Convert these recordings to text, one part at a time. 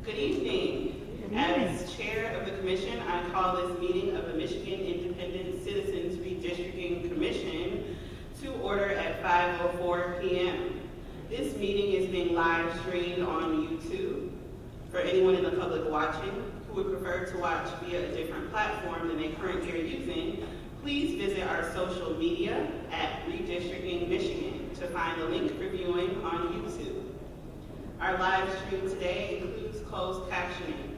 Good evening. As chair of the commission, I call this meeting of the Michigan Independent Citizens Redistricting Commission to order at 5:04 p.m. This meeting is being live streamed on YouTube. For anyone in the public watching who would prefer to watch via a different platform than they currently are using, please visit our social media at Redistricting Michigan to find the link for viewing on YouTube. Our live stream today includes closed captioning,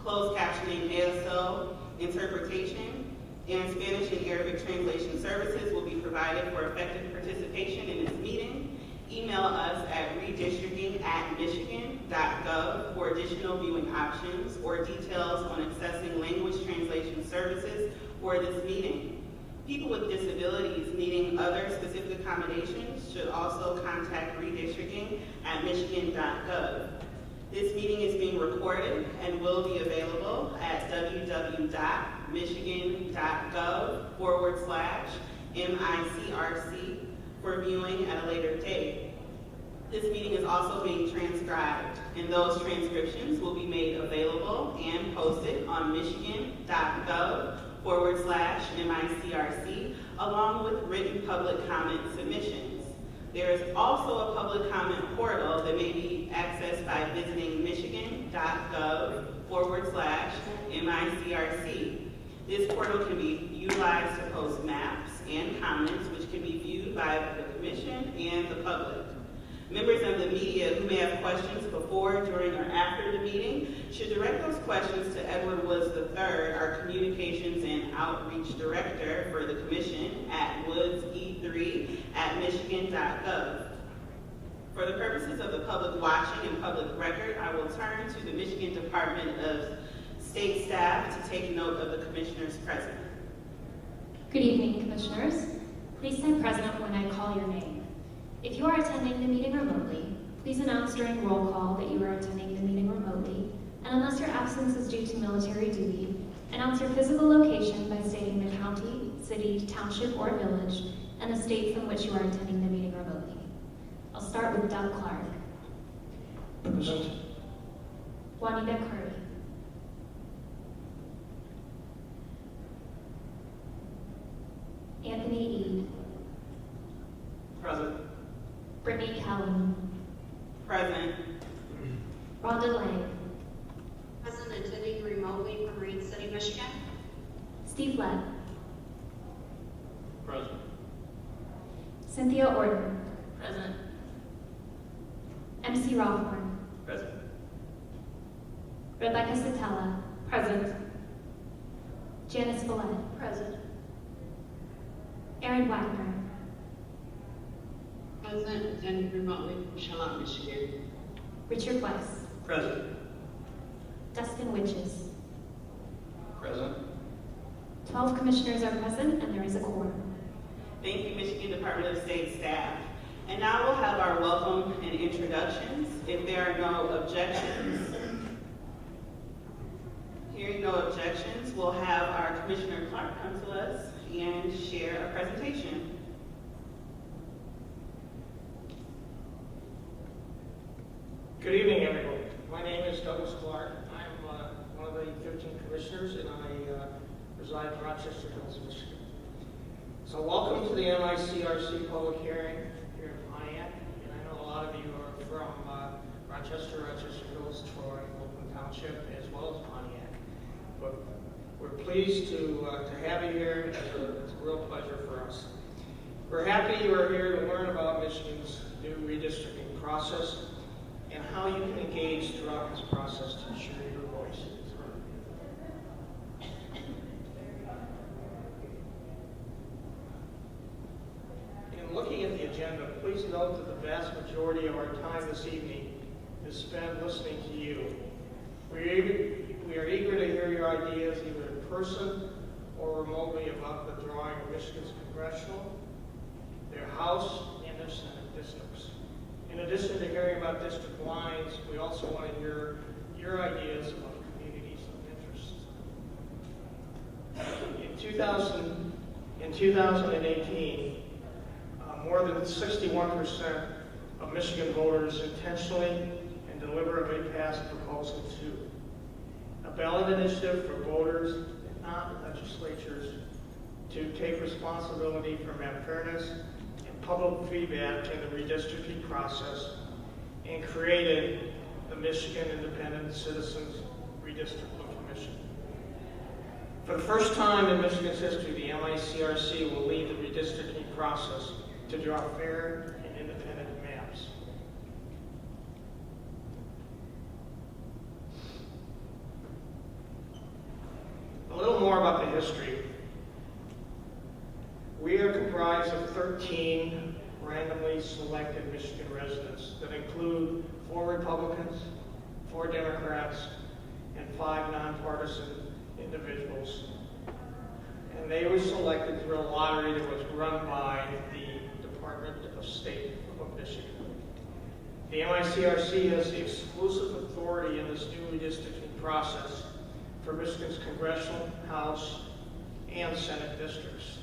ASL interpretation, and Spanish and Arabic translation services will be provided for effective participation in this meeting. Email us at redistricting@michigan.gov for additional viewing options or details on accessing language translation services for this meeting. People with disabilities needing other specific accommodations should also contact redistricting@michigan.gov. This meeting is being recorded and will be available at www.michigan.gov/MICRC for viewing at a later date. This meeting is also being transcribed, and those transcriptions will be made available and posted on michigan.gov/MICRC along with written public comment submissions. There is also a public comment portal that may be accessed by visiting michigan.gov/MICRC. This portal can be utilized to post maps and comments which can be viewed by the commission and the public. Members of the media who may have questions before, during, or after the meeting should direct those questions to Edward Woods III, our Communications and Outreach Director for the Commission at woodse3@michigan.gov. For the purposes of the public watching and public record, I will turn to the Michigan Department of State staff to take note of the commissioners present. Good evening, commissioners. Please say present when I call your name. If you are attending the meeting remotely, please announce during roll call that you are attending the meeting remotely, and unless your absence is due to military duty, announce your physical location by stating the county, city, township, or village, and the state from which you are attending the meeting remotely. I'll start with Doug Clark. Present. Juanita Curry. Anthony Eade. Present. Brittany Kellum. Present. Rhonda Lang. Present, attending remotely from Reed City, Michigan. Steve Lett. Present. Cynthia Orton. Present. MC Rothorn. Present. Rebecca Satella. Present. Janice Villette. Present. Aaron Wagner. Present, attending remotely from Charlotte, Michigan. Richard Weiss. Present. Dustin Witches. Present. 12 commissioners are present and there is a quorum. Thank you, Michigan Department of State staff. And now we'll have our welcome and introductions. If there are no objections, hearing no objections, we'll have our Commissioner Clark come to us and share a presentation. Good evening, everyone. My name is Douglas Clark. I'm one of the 13 commissioners, and I reside in Rochester Hills, Michigan. So welcome to the MICRC public hearing here in Pontiac. And I know a lot of you are from Rochester, Rochester Hills, Troy, Oakland Township, as well as Pontiac. But we're pleased to have you here. It's a real pleasure for us. We're happy you are here to learn about Michigan's new redistricting process and how you can engage throughout this process to ensure your voice is heard. In looking at the agenda, please note that the vast majority of our time this evening is spent listening to you. We are eager to hear your ideas either in person or remotely about the drawing of Michigan's congressional, their House, and their Senate districts. In addition to hearing about district lines, we also want to hear your ideas about communities of interest. In 2018, more than 61% of Michigan voters intentionally and deliberately pass Proposal 2, a ballot initiative for voters and not legislatures to take responsibility for map fairness and public feedback in the redistricting process, and created the Michigan Independent Citizens Redistricting Commission. For the first time in Michigan's history, the MICRC will lead the redistricting process to draw fair and independent maps. A little more about the history. We are comprised of 13 randomly selected Michigan residents that include 4 Republicans, 4 Democrats, and 5 nonpartisan individuals. And they were selected through a lottery that was run by the Department of State of Michigan. The MICRC has the exclusive authority in this new redistricting process for Michigan's congressional, House, and Senate districts.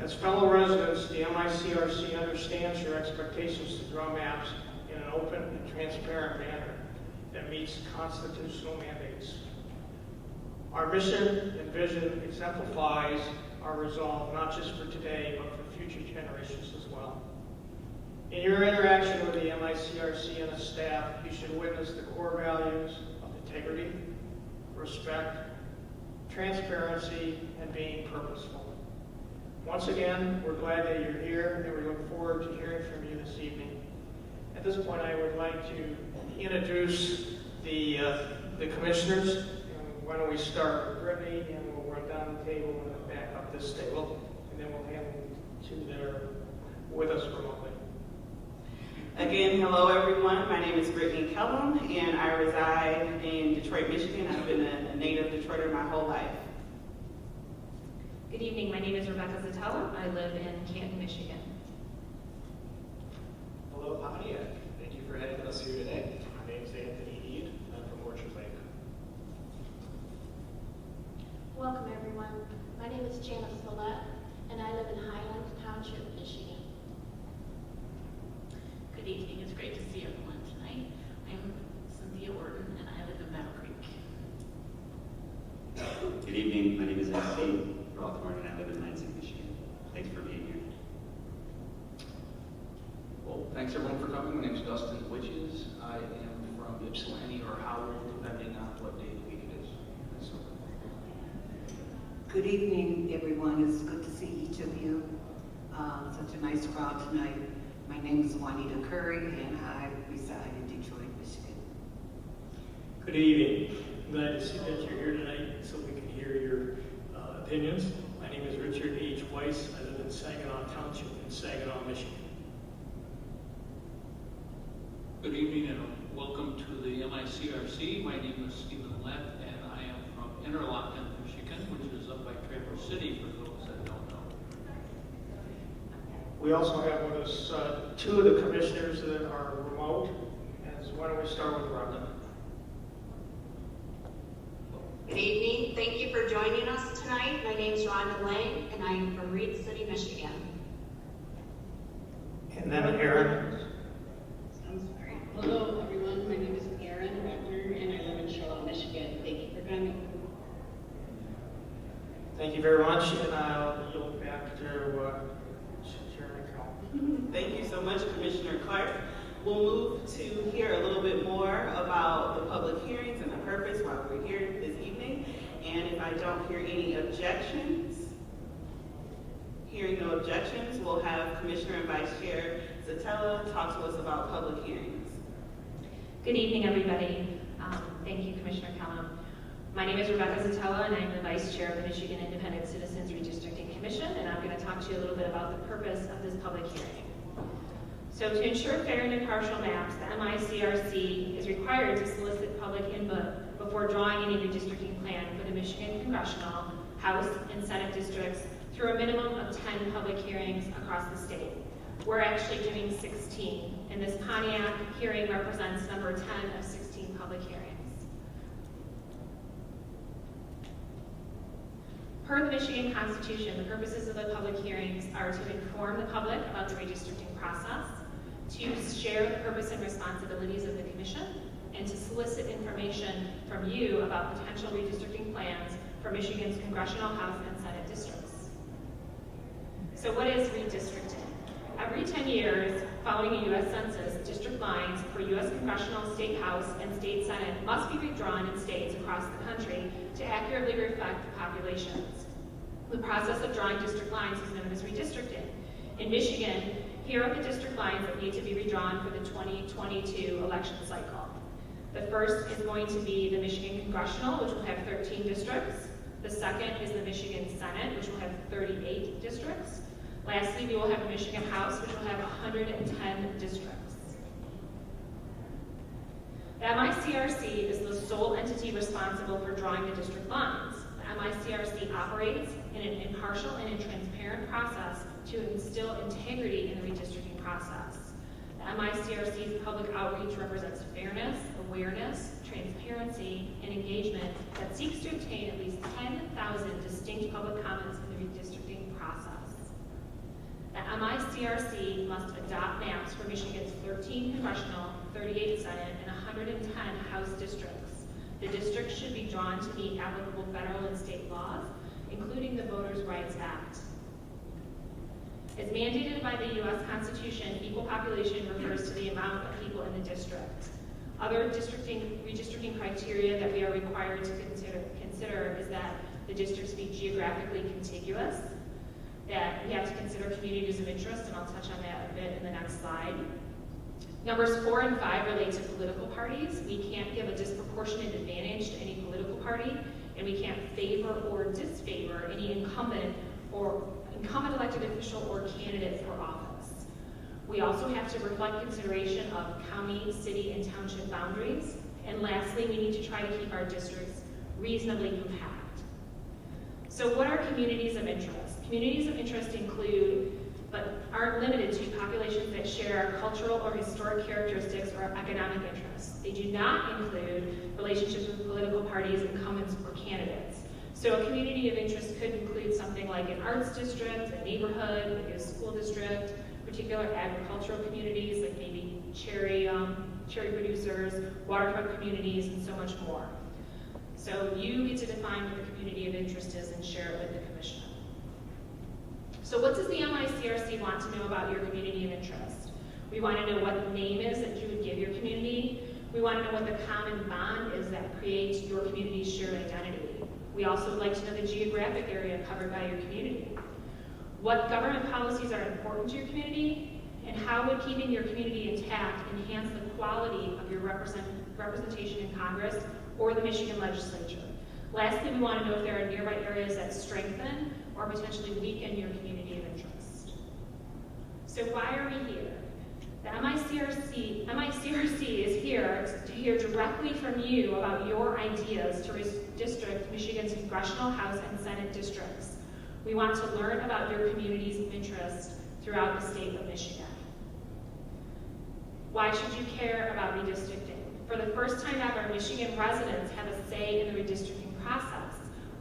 As fellow residents, the MICRC understands your expectations to draw maps in an open and transparent manner that meets constitutional mandates. Our mission and vision exemplifies our resolve not just for today, but for future generations as well. In your interaction with the MICRC and its staff, you should witness the core values of integrity, respect, transparency, and being purposeful. Once again, we're glad that you're here, and we look forward to hearing from you this evening. At this point, I would like to introduce the commissioners. Why don't we start with Brittany, and we'll run down the table and then back up this table, and then we'll have two that are with us remotely. Again, hello everyone. My name is Brittany Kellum, and I reside in Detroit, Michigan. I've been a native Detroiter my whole life. Good evening, my name is Rebecca Zatella. I live in Canton, Michigan. Hello, Pontiac. Thank you for having us here today. My name is Anthony Eade. I'm from Orchard Lake. Welcome, everyone. My name is Janice Millette, and I live in Highland Township, Michigan. Good evening. It's great to see everyone tonight. I'm Cynthia Orton, and I live in Battle Creek. Good evening. My name is S.C. Rothmore, and I live in Lansing, Michigan. Thanks for being here. Well, thanks everyone for coming. My name is Dustin Witches. I am from Ypsilanti or Howard, depending on what day of the week it is. So, good evening, everyone. It's good to see each of you. Such a nice crowd tonight. My name is Juanita Curry, and I reside in Detroit, Michigan. Good evening. I'm glad to see that you're here tonight so we can hear your opinions. My name is Richard H. Weiss. I live in Saginaw Township in Saginaw, Michigan. Good evening and welcome to the MICRC. My name is Stephen Lett, and I am from Interlochen, Michigan, which is up by Traverse City for those that don't know. We also have with us 2 of the commissioners that are remote. And why don't we start with Rhonda? Good evening. Thank you for joining us tonight. My name is Rhonda Lang, and I am from Reed City, Michigan. And then Aaron. I'm sorry. Hello, everyone. My name is Erin Rettner, and I live in Charlotte, Michigan. Thank you for coming. Thank you very much, and I'll yield back to Chairman Cowell. Thank you so much, Commissioner Clark. We'll move to hear a little bit more about the public hearings and the purpose why we're here this evening. And if I don't hear any objections, hearing no objections, we'll have Commissioner and Vice Chair Zatella talk to us about public hearings. Good evening, everybody. Thank you, Commissioner Kellum. My name is Rebecca Zatella, and I'm the Vice Chair of the Michigan Independent Citizens Redistricting Commission, and I'm going to talk to you a little bit about the purpose of this public hearing. So to ensure fair and impartial maps, the MICRC is required to solicit public input before drawing any redistricting plan for the Michigan Congressional, House, and Senate districts through a minimum of 10 public hearings across the state. We're actually doing 16, and this Pontiac hearing represents number 10 of 16 public hearings. Per the Michigan Constitution, the purposes of the public hearings are to inform the public about the redistricting process, to share the purpose and responsibilities of the commission, and to solicit information from you about potential redistricting plans for Michigan's congressional House and Senate districts. So what is redistricting? Every 10 years, following a U.S. Census, district lines for U.S. Congressional, State House, and State Senate must be redrawn in states across the country to accurately reflect the populations. The process of drawing district lines is known as redistricting. In Michigan, here are the district lines that need to be redrawn for the 2022 election cycle. The first is going to be the Michigan Congressional, which will have 13 districts. The second is the Michigan Senate, which will have 38 districts. Lastly, we will have the Michigan House, which will have 110 districts. The MICRC is the sole entity responsible for drawing the district lines. The MICRC operates in an impartial and transparent process to instill integrity in the redistricting process. The MICRC's public outreach represents fairness, awareness, transparency, and engagement that seeks to obtain at least 10,000 distinct public comments in the redistricting process. The MICRC must adopt maps for Michigan's 13 congressional, 38 Senate, and 110 House districts. The districts should be drawn to meet applicable federal and state laws, including the Voters' Rights Act. As mandated by the U.S. Constitution, equal population refers to the amount of people in the district. Other redistricting criteria that we are required to consider is that the districts be geographically contiguous, that we have to consider communities of interest, and I'll touch on that a bit in the next slide. Numbers 4 and 5 relate to political parties. We can't give a disproportionate advantage to any political party, and we can't favor or disfavor any incumbent elected official or candidate for office. We also have to reflect consideration of county, city, and township boundaries. And lastly, we need to try to keep our districts reasonably compact. So what are communities of interest? Communities of interest include, but aren't limited to, populations that share cultural or historic characteristics or economic interests. They do not include relationships with political parties, incumbents, or candidates. So a community of interest could include something like an arts district, a neighborhood, maybe a school district, particular agricultural communities like maybe cherry producers, waterfront communities, and so much more. So you get to define what the community of interest is and share it with the commission. So what does the MICRC want to know about your community of interest? We want to know what the name is that you would give your community. We want to know what the common bond is that creates your community's shared identity. We also would like to know the geographic area covered by your community. What government policies are important to your community, and how would keeping your community intact enhance the quality of your representation in Congress or the Michigan legislature. Lastly, we want to know if there are nearby areas that strengthen or potentially weaken your community of interest. So why are we here? The MICRC is here to hear directly from you about your ideas to redistrict Michigan's congressional, House, and Senate districts. We want to learn about your communities of interest throughout the state of Michigan. Why should you care about redistricting? For the first time ever, Michigan residents have a say in the redistricting process.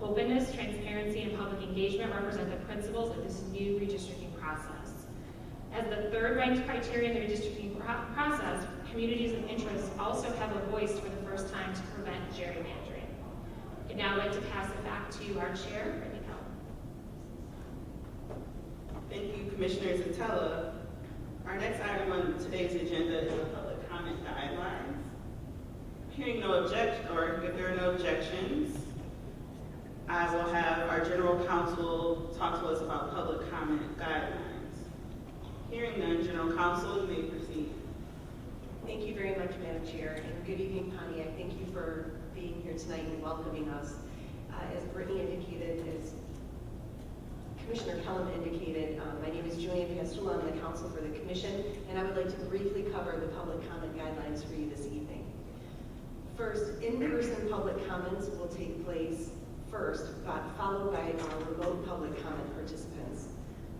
Openness, transparency, and public engagement represent the principles of this new redistricting process. As the third ranked criteria in the redistricting process, communities of interest also have a voice for the first time to prevent gerrymandering. I'd now like to pass it back to our chair, Brittany Kellum. Thank you, Commissioner Zatella. Our next item on today's agenda is the public comment guidelines. Hearing no objection, or if there are no objections, I will have our general counsel talk to us about public comment guidelines. Hearing none, General Counsel, you may proceed. Thank you very much, Madam Chair, and good evening, Pontiac. Thank you for being here tonight and welcoming us. As Brittany indicated, as Commissioner Kellum indicated, my name is Julian Pastula. I'm the counsel for the commission, and I would like to briefly cover the public comment guidelines for you this evening. First, in-person public comments will take place first, followed by our remote public comment participants.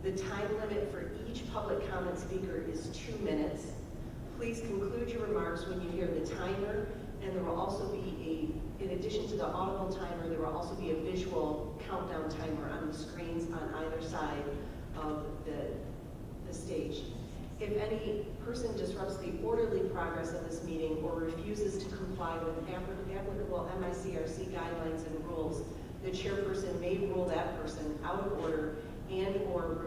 The time limit for each public comment speaker is 2 minutes. Please conclude your remarks when you hear the timer, and there will also be in addition addition to the audible timer, there will also be a visual countdown timer on the screens on either side of the stage. If any person disrupts the orderly progress of this meeting or refuses to comply with applicable MICRC guidelines and rules, the chairperson may rule that person out of order and or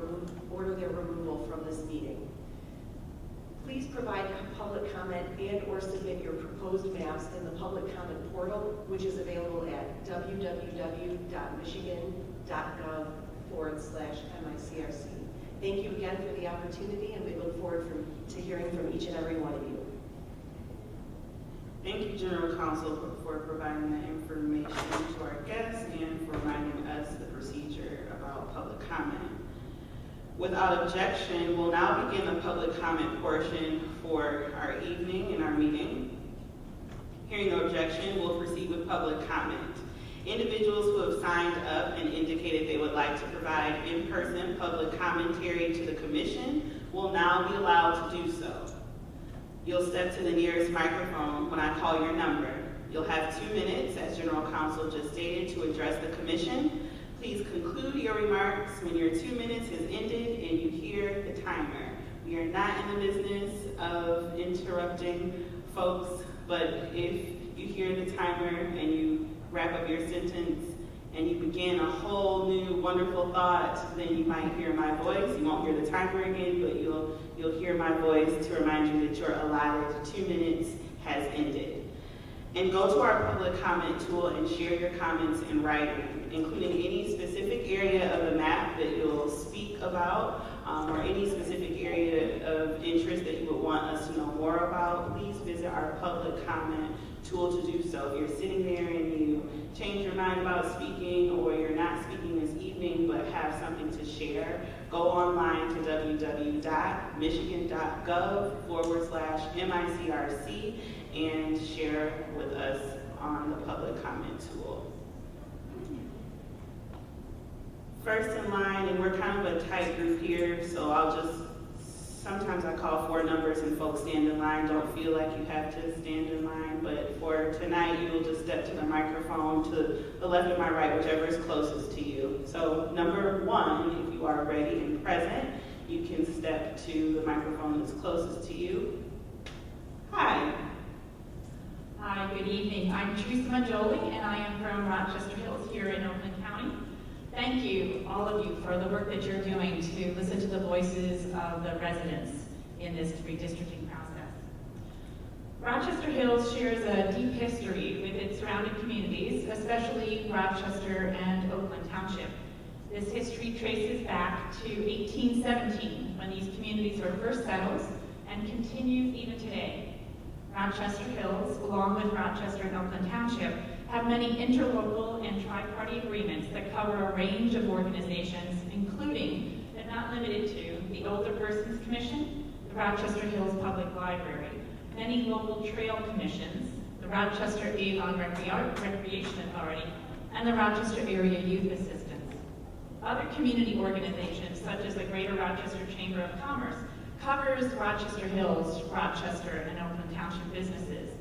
order their removal from this meeting. Please provide public comment and or submit your proposed maps in the public comment portal, which is available at www.michigan.gov/MICRC. Thank you again for the opportunity, and we look forward to hearing from each and every one of you. Thank you, General Counsel, for providing that information to our guests and for reminding us the procedure about public comment. Without objection, we'll now begin the public comment portion for our evening and our meeting. Hearing no objection, we'll proceed with public comment. Individuals who have signed up and indicated they would like to provide in-person public commentary to the Commission will now be allowed to do so. You'll step to the nearest microphone when I call your number. You'll have 2 minutes, as General Counsel just stated, to address the Commission. Please conclude your remarks when your 2 minutes has ended and you hear the timer. We are not in the business of interrupting folks, but if you hear the timer and you wrap up your sentence and you begin a whole new wonderful thought, then you might hear my voice. You won't hear the timer again, but you'll hear my voice to remind you that your allotted 2 minutes has ended. And go to our public comment tool and share your comments in writing, including any specific area of the map that you'll speak about, or any specific area of interest that you would want us to know more about. Please visit our public comment tool to do so. If you're sitting there and you change your mind about speaking, or you're not speaking this evening but have something to share, go online to www.michigan.gov/MICRC and share with us on the public comment tool. First in line, and we're kind of a tight group here, so sometimes I call 4 numbers and folks stand in line. Don't feel like you have to stand in line, but for tonight, you will just step to the microphone to the left or my right, whichever is closest to you. So number 1, if you are ready and present, you can step to the microphone that's closest to you. Hi. Hi, good evening. I'm Teresa Majoli, and I am from Rochester Hills here in Oakland County. Thank you, all of you, for the work that you're doing to listen to the voices of the residents in this redistricting process. Rochester Hills shares a deep history with its surrounding communities, especially Rochester and Oakland Township. This history traces back to 1817, when these communities were first settled, and continues even today. Rochester Hills, along with Rochester and Oakland Township, have many interlocal and tri-party agreements that cover a range of organizations, including, but not limited to, the Older Persons Commission, the Rochester Hills Public Library, many local trail commissions, the Rochester Avon Recreation Authority, and the Rochester Area Youth Assistance. Other community organizations, such as the Greater Rochester Chamber of Commerce, covers Rochester Hills, Rochester, and Oakland Township businesses.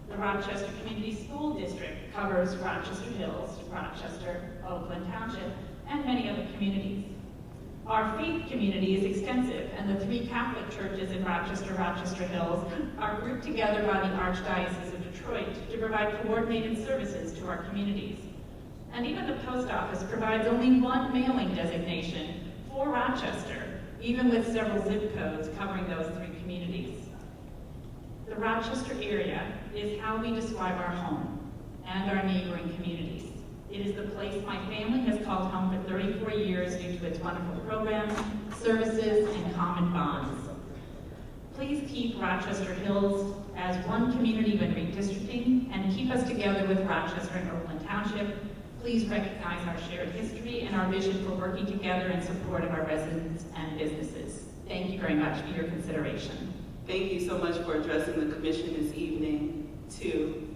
The Rochester Community School District covers Rochester Hills, Rochester, Oakland Township, and many other communities. Our faith community is extensive, and the 3 Catholic churches in Rochester, Rochester Hills are grouped together by the Archdiocese of Detroit to provide coordinated services to our communities. And even the post office provides only 1 mailing designation for Rochester, even with several zip codes covering those 3 communities. The Rochester area is how we describe our home and our neighboring communities. It is the place my family has called home for 34 years due to its wonderful programs, services, and common bonds. Please keep Rochester Hills as one community when redistricting, and keep us together with Rochester and Oakland Township. Please recognize our shared history and our vision for working together in support of our residents and businesses. Thank you very much for your consideration. Thank you so much for addressing the Commission this evening, too.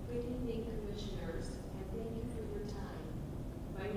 Good evening, Commissioners, and thank you for your time. My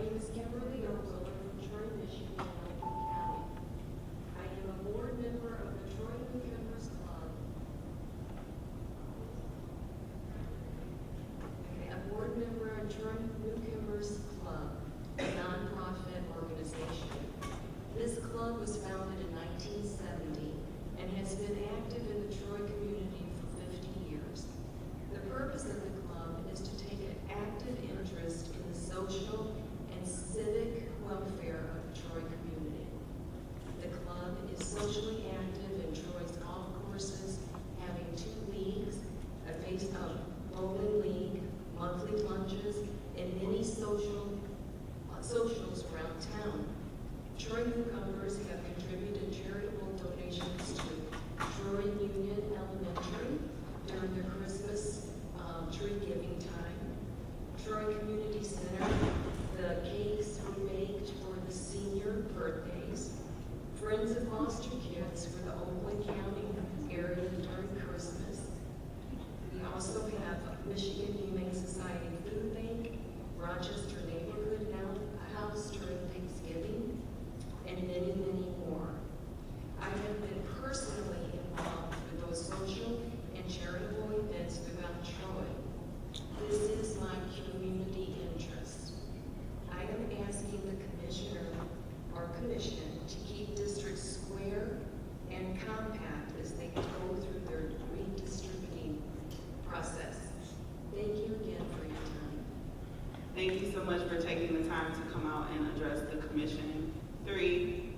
Thank you so much for taking the time to come out and address the commission. 3.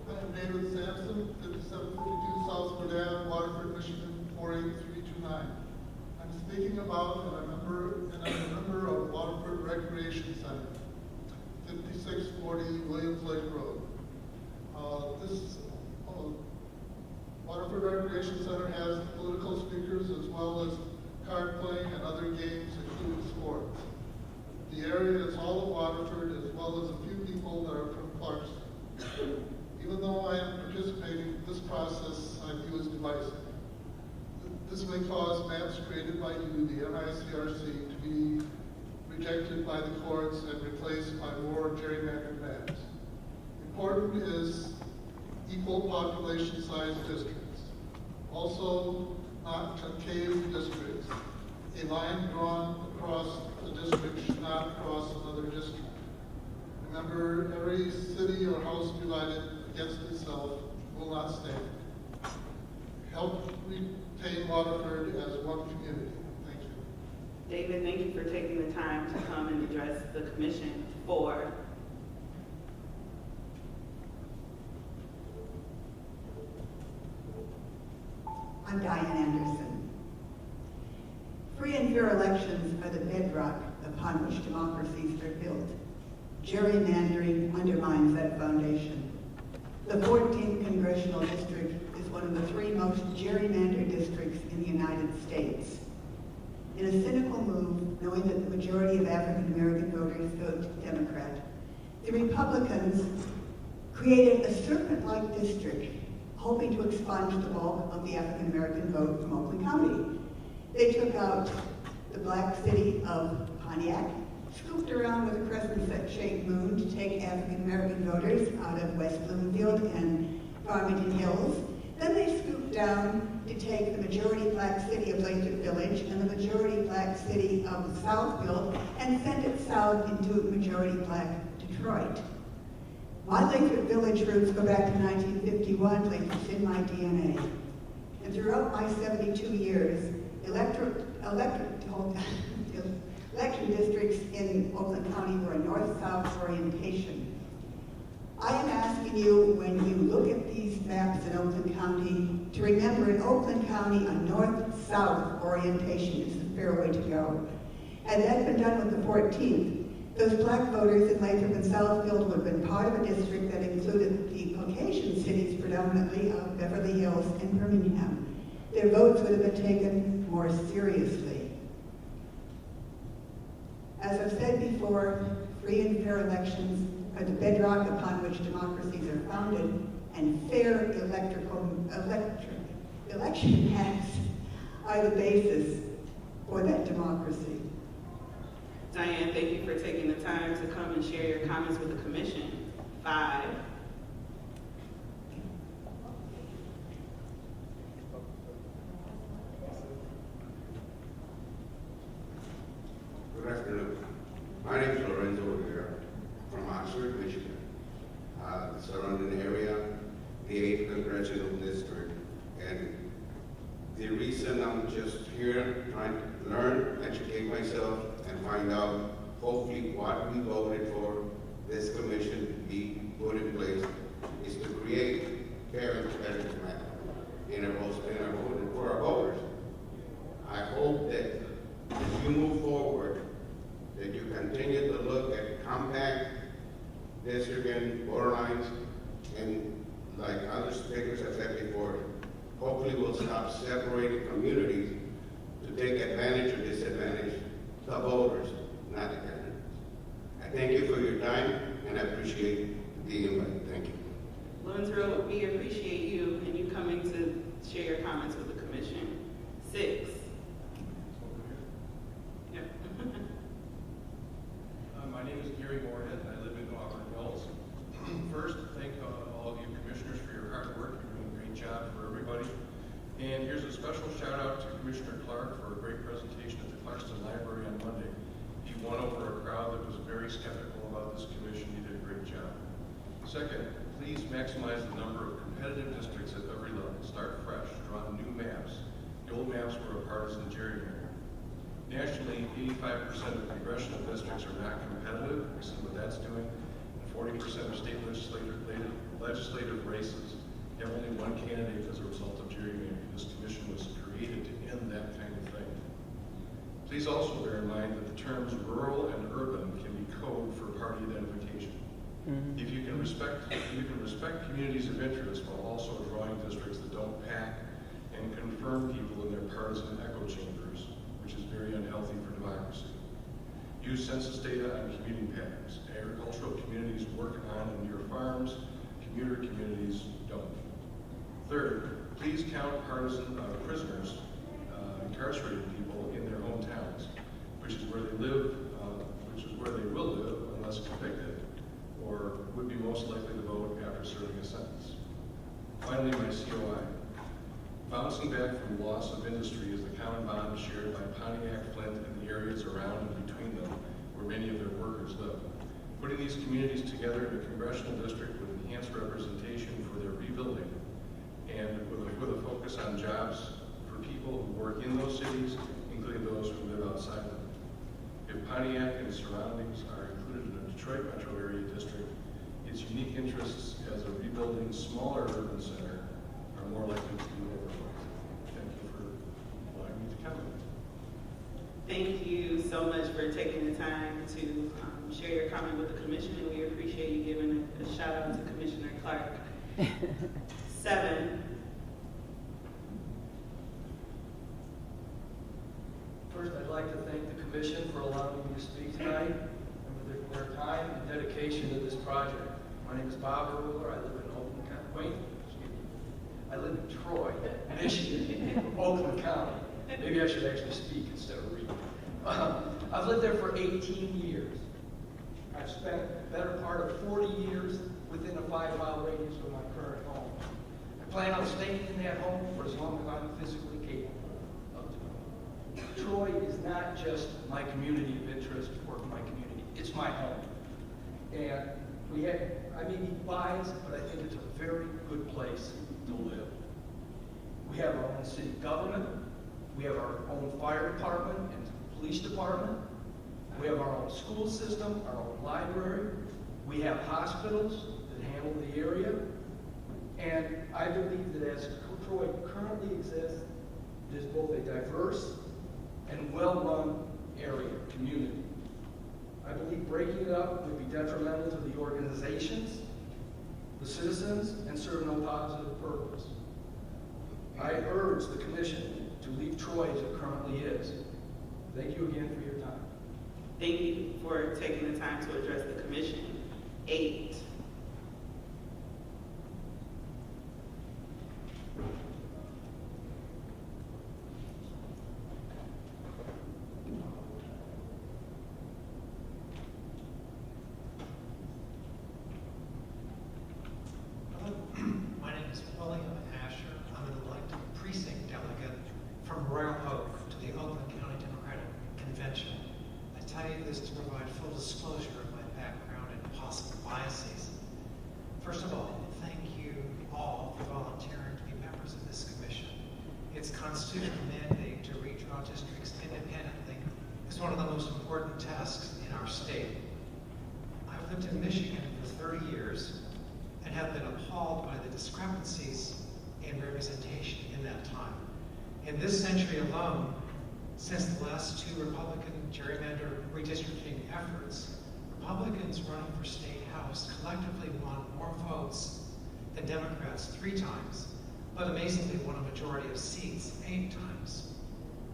I am David Sampson, 5752 South Wood Ave, Waterford, Michigan, 48329. I'm speaking about, and I'm a member of Waterford Recreation Center, 5640 Williams Lake Road. This Waterford Recreation Center has political speakers as well as card playing and other games, including sports. The area is all of Waterford, as well as a few people that are from Clarkston. Even though I am participating in this process, I view as divisive. This may cause maps created by you, the MICRC, to be rejected by the courts and replaced by more gerrymandered maps. Important is equal population size districts. Also, not concave districts. A line drawn across the district should not cross another district. Remember, every city or house divided against itself will not stand. Help retain Waterford as one community. Thank you. David, thank you for taking the time to come and address the commission. 4. I'm Diane Anderson. Free and fair elections are the bedrock upon which democracies are built. Gerrymandering undermines that foundation. The 14th Congressional District is one of the 3 most gerrymandered districts in the United States. In a cynical move, knowing that the majority of African American voters vote Democrat, the Republicans created a serpent-like district hoping to expunge the bulk of the African American vote from Oakland County. They took out the black city of Pontiac, scooped around with a crescent-shaped moon to take African American voters out of West Bloomfield and Farmington Hills. Then they scooped down to take the majority black city of Lathrop Village and the majority black city of Southfield and sent it south into majority black Detroit. My Lathrop Village roots go back to 1951, Lathrop's in my DNA. And throughout my 72 years, election districts in Oakland County were a north-south orientation. I am asking you, when you look at these maps in Oakland County, to remember in Oakland County, a north-south orientation is the fair way to go. Had that been done with the 14th, those black voters in Lathrop and Southfield would have been part of a district that included the Caucasian cities predominantly of Beverly Hills and Birmingham. Their votes would have been taken more seriously. As I've said before, free and fair elections are the bedrock upon which democracies are founded, and fair election maps are the basis for that democracy. Diane, thank you for taking the time to come and share your comments with the commission. 5. Good afternoon. My name is Lorenzo Rivera from Oxford, Michigan. The surrounding area, the 8th Congressional District, and the reason I'm just here trying to learn, educate myself, and find out hopefully what we voted for this commission to be put in place is to create fair and competitive for our voters. I hope that as you move forward, that you continue to look at compact districting, borderlines, and like other speakers have said before, hopefully we'll stop separating communities to take advantage or disadvantage the voters, not the candidates. I thank you for your time, and I appreciate the invite. Thank you. Lorenzo, we appreciate you and you coming to share your comments with the commission. 6. Yep. My name is Gary Moorhead, and I live in Auburn Hills. First, thank all of you commissioners for your hard work. You're doing a great job for everybody. And here's a special shout out to Commissioner Clark for a great presentation at the Clarkston Library on Monday. He won over a crowd that was very skeptical about this commission. He did a great job. Second, please maximize the number of competitive districts at every level. Start fresh, draw new maps. The old maps were a partisan gerrymander. Nationally, 85% of congressional districts are not competitive. We see what that's doing. And 40% of state legislative races have only one candidate as a result of gerrymandering. This commission was created to end that kind of thing. Please also bear in mind that the terms rural and urban can be code for party identification. If you can respect communities of interest while also drawing districts that don't pack and confirm people in their partisan echo chambers, which is very unhealthy for democracy. Use census data on commuting patterns. Agricultural communities work on and near farms, commuter communities don't. Third, please count partisan prisoners, incarcerated people in their hometowns, which is where they live, which is where they will live unless convicted, or would be most likely to vote after serving a sentence. Finally, my COI. Bouncing back from loss of industry is the common bond shared by Pontiac, Flint, and the areas around and between them where many of their workers live. Putting these communities together in a congressional district would enhance representation for their rebuilding and with a focus on jobs for people who work in those cities, including those who live outside them. If Pontiac and surroundings are included in a Detroit metro area district, its unique interests as a rebuilding smaller urban center are more likely to be overlooked. Thank you for allowing me to comment. Thank you so much for taking the time to share your comment with the commission, and we appreciate you giving a shout out to Commissioner Clark. 7. First, I'd like to thank the Commission for allowing me to speak tonight and for their time and dedication to this project. My name is Bob Yeagley. I live in I live in Troy, Michigan, Oakland County. Maybe I should actually speak instead of read. I've lived there for 18 years. I've spent the better part of 40 years within a 5-mile radius of my current home. I plan on staying in that home for as long as I'm physically capable of doing it. Troy is not just my community of interest or my community, it's my home. And I may be biased, but I think it's a very good place to live. We have our own city government, we have our own fire department and police department, we have our own school system, our own library, we have hospitals that handle the area, and I believe that as Troy currently exists, it is both a diverse and well-run area, community. I believe breaking it up would be detrimental to the organizations, the citizens, and serve no positive purpose. I urge the Commission to leave Troy as it currently is. Thank you again for your time. Thank you for taking the time to address the commission. 8. My name is William Asher. I'm an elected precinct delegate from Royal Oak to the Oakland County Democratic Convention. I tell you this to provide full disclosure of my background and possible biases. First of all, thank you all for volunteering to be members of this commission. Its constitutional mandate to redraw districts independently is one of the most important tasks in our state. I've lived in Michigan for 30 years and have been appalled by the discrepancies in representation in that time. In this century alone, since the last 2 Republican gerrymander redistricting efforts, Republicans running for state house collectively won more votes than Democrats 3 times, but amazingly won a majority of seats 8 times.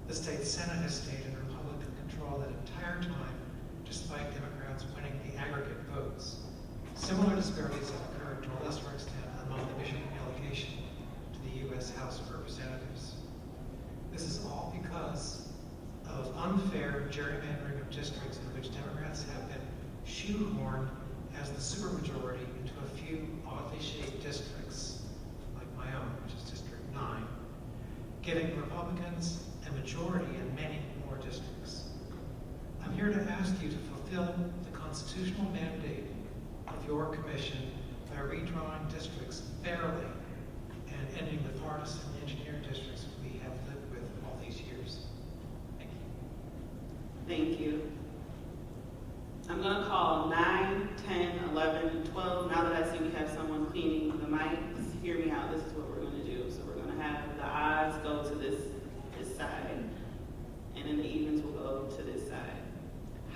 The state Senate has stayed in Republican control that entire time, despite Democrats winning the aggregate votes. Similar disparities have occurred to a lesser extent among the Michigan delegation to the U.S. House of Representatives. This is all because of unfair gerrymandering of districts in which Democrats have been shoehorned as the supermajority into a few oddly shaped districts, like my own, which is District 9, giving Republicans a majority in many more districts. I'm here to ask you to fulfill the constitutional mandate of your commission by redrawing districts fairly and ending the partisan engineered districts we have lived with all these years. Thank you. Thank you. I'm going to call 9, 10, 11, 12. Now that I see we have someone cleaning the mics, hear me out. This is what we're going to do. So we're going to have the odds go to this side, and then the evens will go to this side.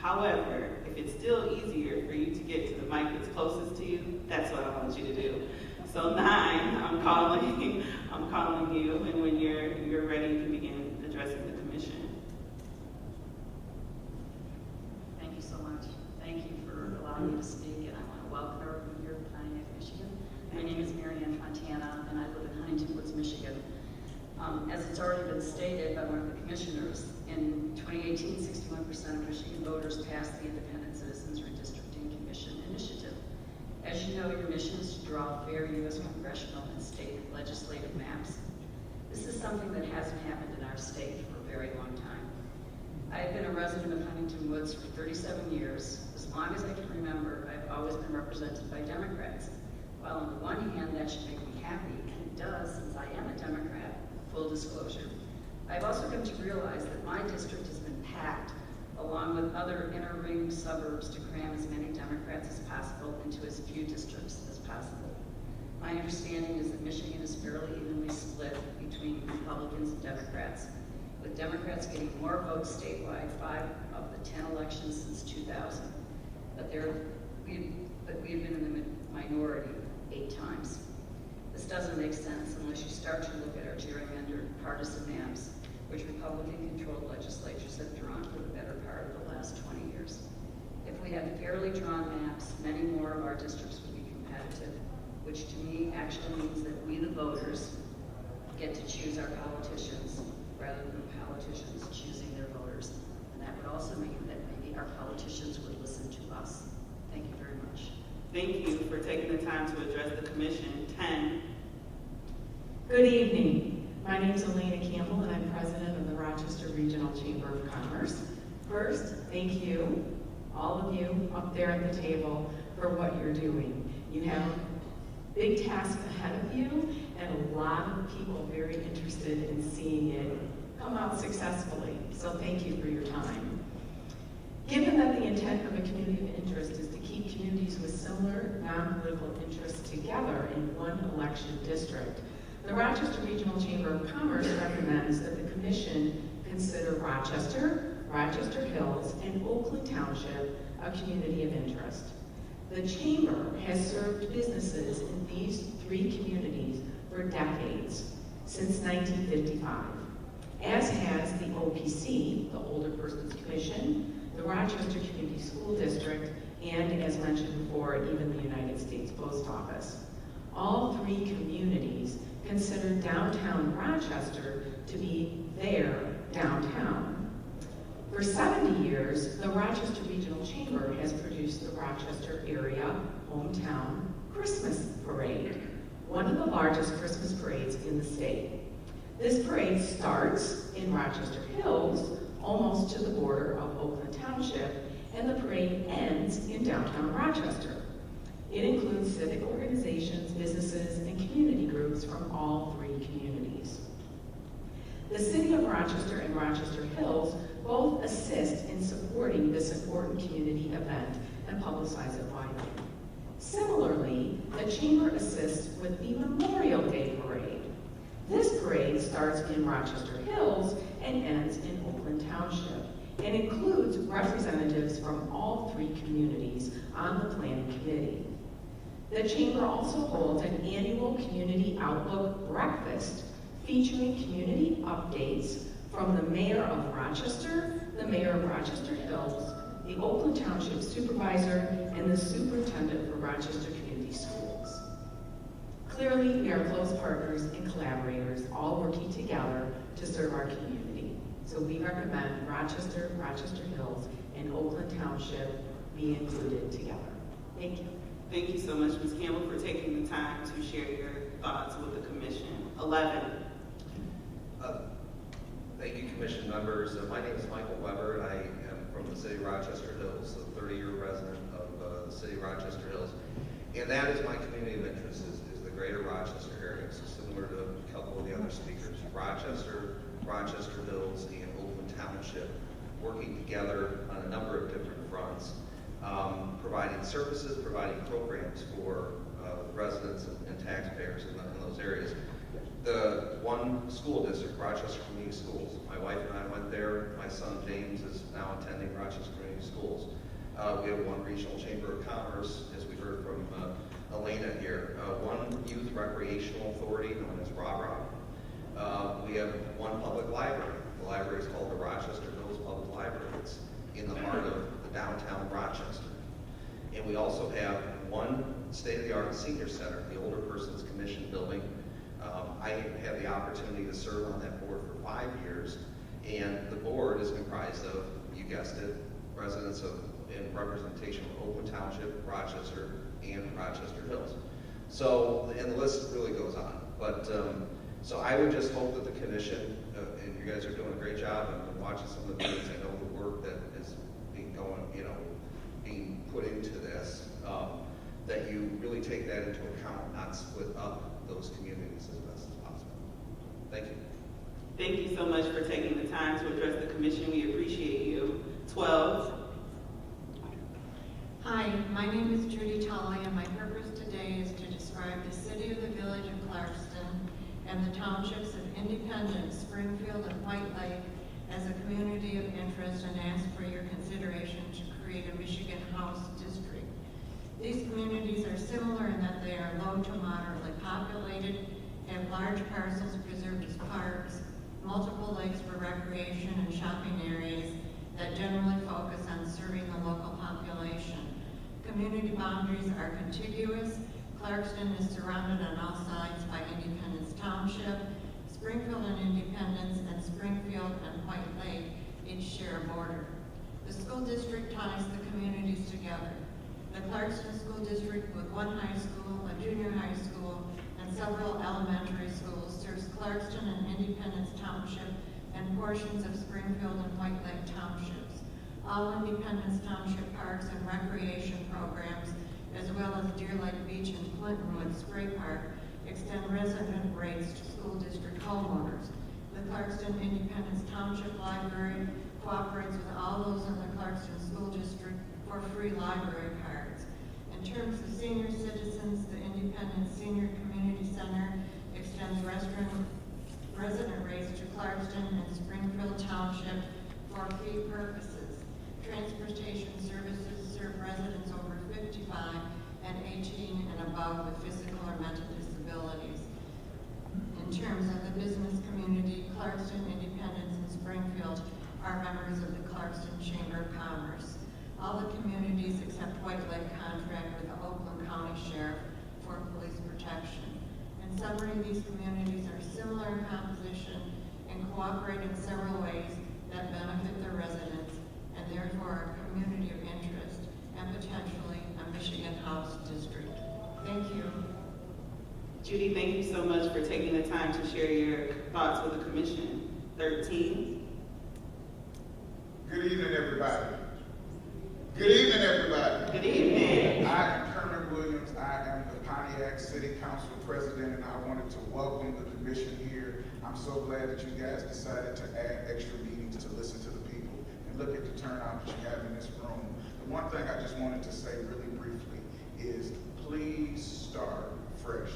However, if it's still easier for you to get to the mic that's closest to you, that's what I want you to do. So 9, I'm calling you, and when you're ready, you can begin addressing the commission. Thank you so much. Thank you for allowing me to speak, and I want to welcome everyone here to Pontiac, Michigan. My name is Marianne Fontana, and I live in Huntington Woods, Michigan. As it's already been stated by one of the commissioners, in 2018, 61% of Michigan voters passed the Independent Citizens Redistricting Commission initiative. As you know, your mission is to draw fair U.S. congressional and state legislative maps. This is something that hasn't happened in our state for a very long time. I've been a resident of Huntington Woods for 37 years. As long as I can remember, I've always been represented by Democrats. While on the one hand, that should make me happy, and it does, since I am a Democrat, full disclosure. I've also come to realize that my district has been packed, along with other inner ring suburbs, to cram as many Democrats as possible into as few districts as possible. My understanding is that Michigan is fairly evenly split between Republicans and Democrats, with Democrats getting more votes statewide 5 of the 10 elections since 2000. But we've been in the minority 8 times. This doesn't make sense unless you start to look at our gerrymandered partisan maps, which Republican-controlled legislatures have drawn for the better part of the last 20 years. If we had fairly drawn maps, many more of our districts would be competitive, which to me actually means that we, the voters, get to choose our politicians rather than the politicians choosing their voters. And that would also mean that maybe our politicians would listen to us. Thank you very much. Thank you for taking the time to address the commission. 10. Good evening. My name is Elena Campbell, and I'm president of the Rochester Regional Chamber of Commerce. First, thank you, all of you up there at the table, for what you're doing. You have a big task ahead of you, and a lot of people very interested in seeing it come out successfully. So thank you for your time. Given that the intent of a community of interest is to keep communities with similar non-political interests together in one election district, the Rochester Regional Chamber of Commerce recommends that the Commission consider Rochester, Rochester Hills, and Oakland Township a community of interest. The Chamber has served businesses in these 3 communities for decades, since 1955, as has the OPC, the Older Persons Commission, the Rochester Community School District, and, as mentioned before, even the United States Post Office. All 3 communities consider downtown Rochester to be their downtown. For 70 years, the Rochester Regional Chamber has produced the Rochester Area Hometown Christmas Parade, one of the largest Christmas parades in the state. This parade starts in Rochester Hills, almost to the border of Oakland Township, and the parade ends in downtown Rochester. It includes civic organizations, businesses, and community groups from all 3 communities. The City of Rochester and Rochester Hills both assist in supporting this important community event and publicize it widely. Similarly, the Chamber assists with the Memorial Day Parade. This parade starts in Rochester Hills and ends in Oakland Township, and includes representatives from all 3 communities on the planning committee. The Chamber also holds an annual Community Outlook Breakfast featuring community updates from the Mayor of Rochester, the Mayor of Rochester Hills, the Oakland Township Supervisor, and the Superintendent for Rochester Community Schools. Clearly, we are close partners and collaborators, all working together to serve our community. So we recommend Rochester, Rochester Hills, and Oakland Township be included together. Thank you. Thank you so much, Ms. Campbell, for taking the time to share your thoughts with the commission. 11. Thank you, commission members. My name is Michael Weber. I am from the city of Rochester Hills, a 30-year resident of the city of Rochester Hills. And that is my community of interest, is the greater Rochester area. So similar to a couple of the other speakers, Rochester, Rochester Hills, and Oakland Township working together on a number of different fronts, providing services, providing programs for residents and taxpayers in those areas. The one school district, Rochester Community Schools, my wife and I went there. My son James is now attending Rochester Community Schools. We have one regional chamber of commerce, as we heard from Elena here, one youth recreational authority known as RARA. We have one public library. The library is called the Rochester Hills Public Library. It's in the heart of the downtown Rochester. And we also have one state-of-the-art senior center, the Older Persons Commission building. I had the opportunity to serve on that board for 5 years, and the board is comprised of, you guessed it, residents in representation of Oakland Township, Rochester, and Rochester Hills. So, and the list really goes on. But so I would just hope that the commission, and you guys are doing a great job. I've been watching some of the meetings. I know the work that is being being put into this. That you really take that into account, not split up those communities as best as possible. Thank you. Thank you so much for taking the time to address the commission. We appreciate you. 12. Hi, my name is Judy Tully, and my purpose today is to describe the city of the village of Clarkston and the townships of Independence, Springfield, and White Lake as a community of interest and ask for your consideration to create a Michigan House district. These communities are similar in that they are low to moderately populated, have large parcels preserved as parks, multiple lakes for recreation and shopping areas that generally focus on serving the local population. Community boundaries are contiguous. Clarkston is surrounded on all sides by Independence Township. Springfield and Independence and Springfield and White Lake each share a border. The school district ties the communities together. The Clarkston School District, with one high school, a junior high school, and several elementary schools, serves Clarkston and Independence Township and portions of Springfield and White Lake Townships. All Independence Township parks and recreation programs, as well as Deer Lake Beach and Clintonwood Spray Park, extend resident rates to school district homeowners. The Clarkston Independence Township Library cooperates with all those in the Clarkston School District for free library cards. In terms of senior citizens, the Independence Senior Community Center extends resident rates to Clarkston and Springfield Township for fee purposes. Transportation services serve residents over 55 and 18 and above with physical or mental disabilities. In terms of the business community, Clarkston, Independence, and Springfield are members of the Clarkston Chamber of Commerce. All the communities except White Lake contract with the Oakland County Sheriff for police protection. In summary, these communities are similar in composition and cooperate in several ways that benefit their residents and therefore are a community of interest and potentially a Michigan House district. Thank you. Judy, thank you so much for taking the time to share your thoughts with the commission. 13. Good evening, everybody. Good evening, everybody. Good evening. I am Kermit Williams. I am the Pontiac City Council President, and I wanted to welcome the commission here. I'm so glad that you guys decided to add extra meetings to listen to the people and look at the turnout that you have in this room. The one thing I just wanted to say really briefly is please start fresh.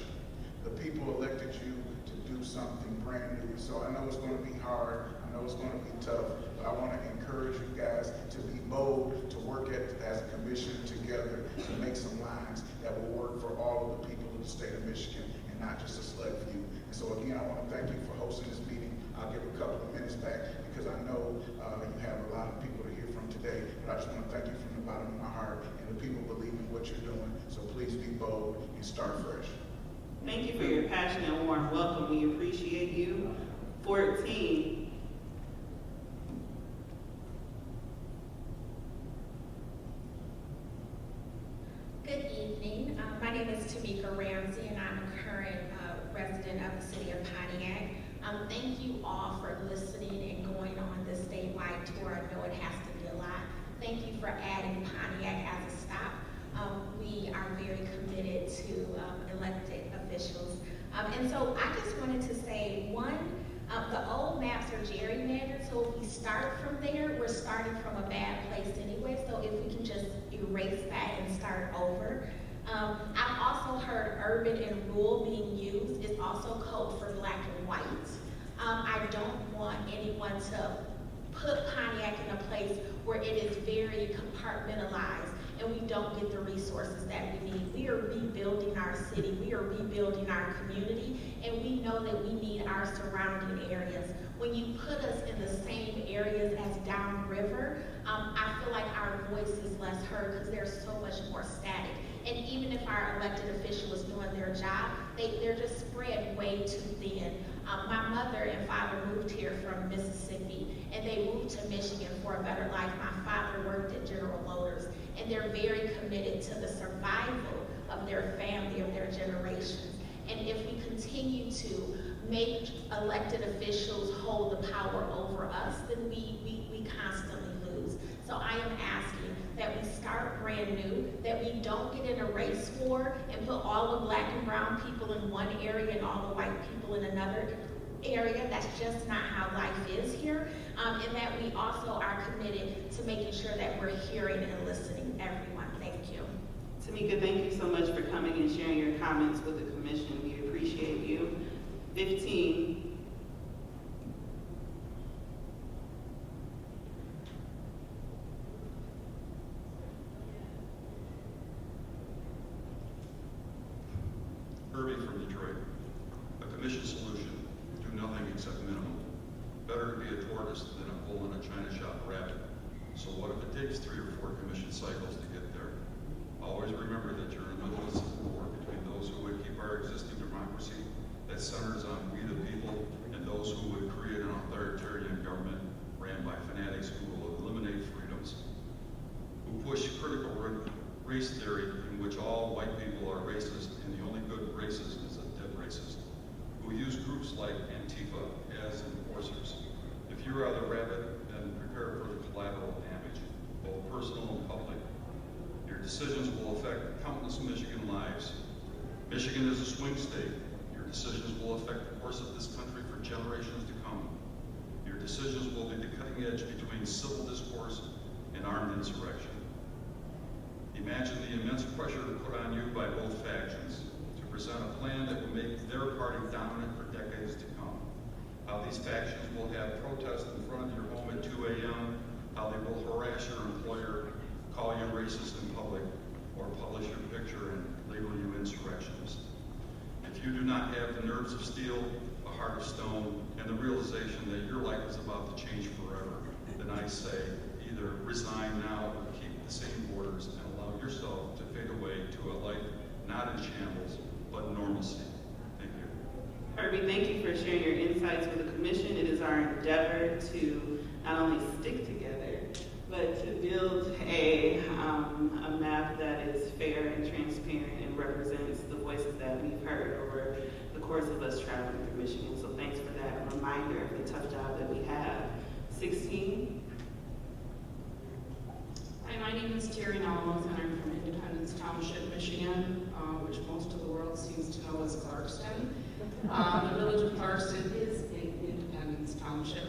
The people elected you to do something brand new. So I know it's going to be hard. I know it's going to be tough, but I want to encourage you guys to be bold, to work as a commission together to make some lines that will work for all of the people of the state of Michigan and not just a select few. And so again, I want to thank you for hosting this meeting. I'll give a couple of minutes back because I know you have a lot of people to hear from today, but I just want to thank you from the bottom of my heart, and the people believe in what you're doing. So please be bold and start fresh. Thank you for your passion and warm welcome. We appreciate you. 14. Good evening. My name is Tamika Ramsey, and I'm a current resident of the city of Pontiac. Thank you all for listening and going on this statewide tour. I know it has to be a lot. Thank you for adding Pontiac as a stop. We are very committed to elected officials. And so I just wanted to say, one, The old maps are gerrymandered, so if we start from there, we're starting from a bad place anyway, so if we can just erase that and start over. I've also heard urban and rural being used. It's also code for black and white. I don't want anyone to put Pontiac in a place where it is very compartmentalized and we don't get the resources that we need. We are rebuilding our city, we are rebuilding our community, and we know that we need our surrounding areas. When you put us in the same areas as downriver, I feel like our voice is less heard because they're so much more static. And even if our elected official is doing their job, they're just spread way too thin. My mother and father moved here from Mississippi, and they moved to Michigan for a better life. My father worked at General Motors, and they're very committed to the survival of their family, of their generations. And if we continue to make elected officials hold the power over us, then we constantly lose. So I am asking that we start brand new, that we don't get in a race war and put all the black and brown people in one area and all the white people in another area. That's just not how life is here. And that we also are committed to making sure that we're hearing and listening everyone. Thank you. Tamika, thank you so much for coming and sharing your comments with the commission. We appreciate you. 15. Herbie from Detroit. A commission solution, do nothing except minimum. Better to be a tortoise than a bull in a china shop rabbit. So what if it takes 3 or 4 commission cycles to get there? Always remember that you're in the middle of a civil war between those who would keep our existing democracy that centers on we the people and those who would create an authoritarian government ran by fanatics who will eliminate freedoms, who push critical race theory in which all white people are racist and the only good racist is a dead racist, who use groups like Antifa as enforcers. If you are the rabbit, then prepare for the collateral damage, both personal and public. Your decisions will affect countless Michigan lives. Michigan is a swing state. Your decisions will affect the course of this country for generations to come. Your decisions will be the cutting edge between civil discourse and armed insurrection. Imagine the immense pressure put on you by both factions to present a plan that will make their party dominant for decades to come. How these factions will have protests in front of your home at 2 a.m., how they will harass your employer, call you racist in public, or publish your picture and label you insurrectionist. If you do not have the nerves of steel, a heart of stone, and the realization that your life is about to change forever, then I say either resign now or keep the same borders and allow yourself to fade away to a life not in shambles, but normalcy. Thank you. Herbie, thank you for sharing your insights with the commission. It is our endeavor to not only stick together, but to build a map that is fair and transparent and represents the voices that we've heard over the course of us traveling through Michigan. So thanks for that reminder of the tough job that we have. 16. Hi, my name is Terry Nalmuth, and I'm from Independence Township, Michigan, which most of the world seems to know as Clarkston. The village of Clarkston is in Independence Township.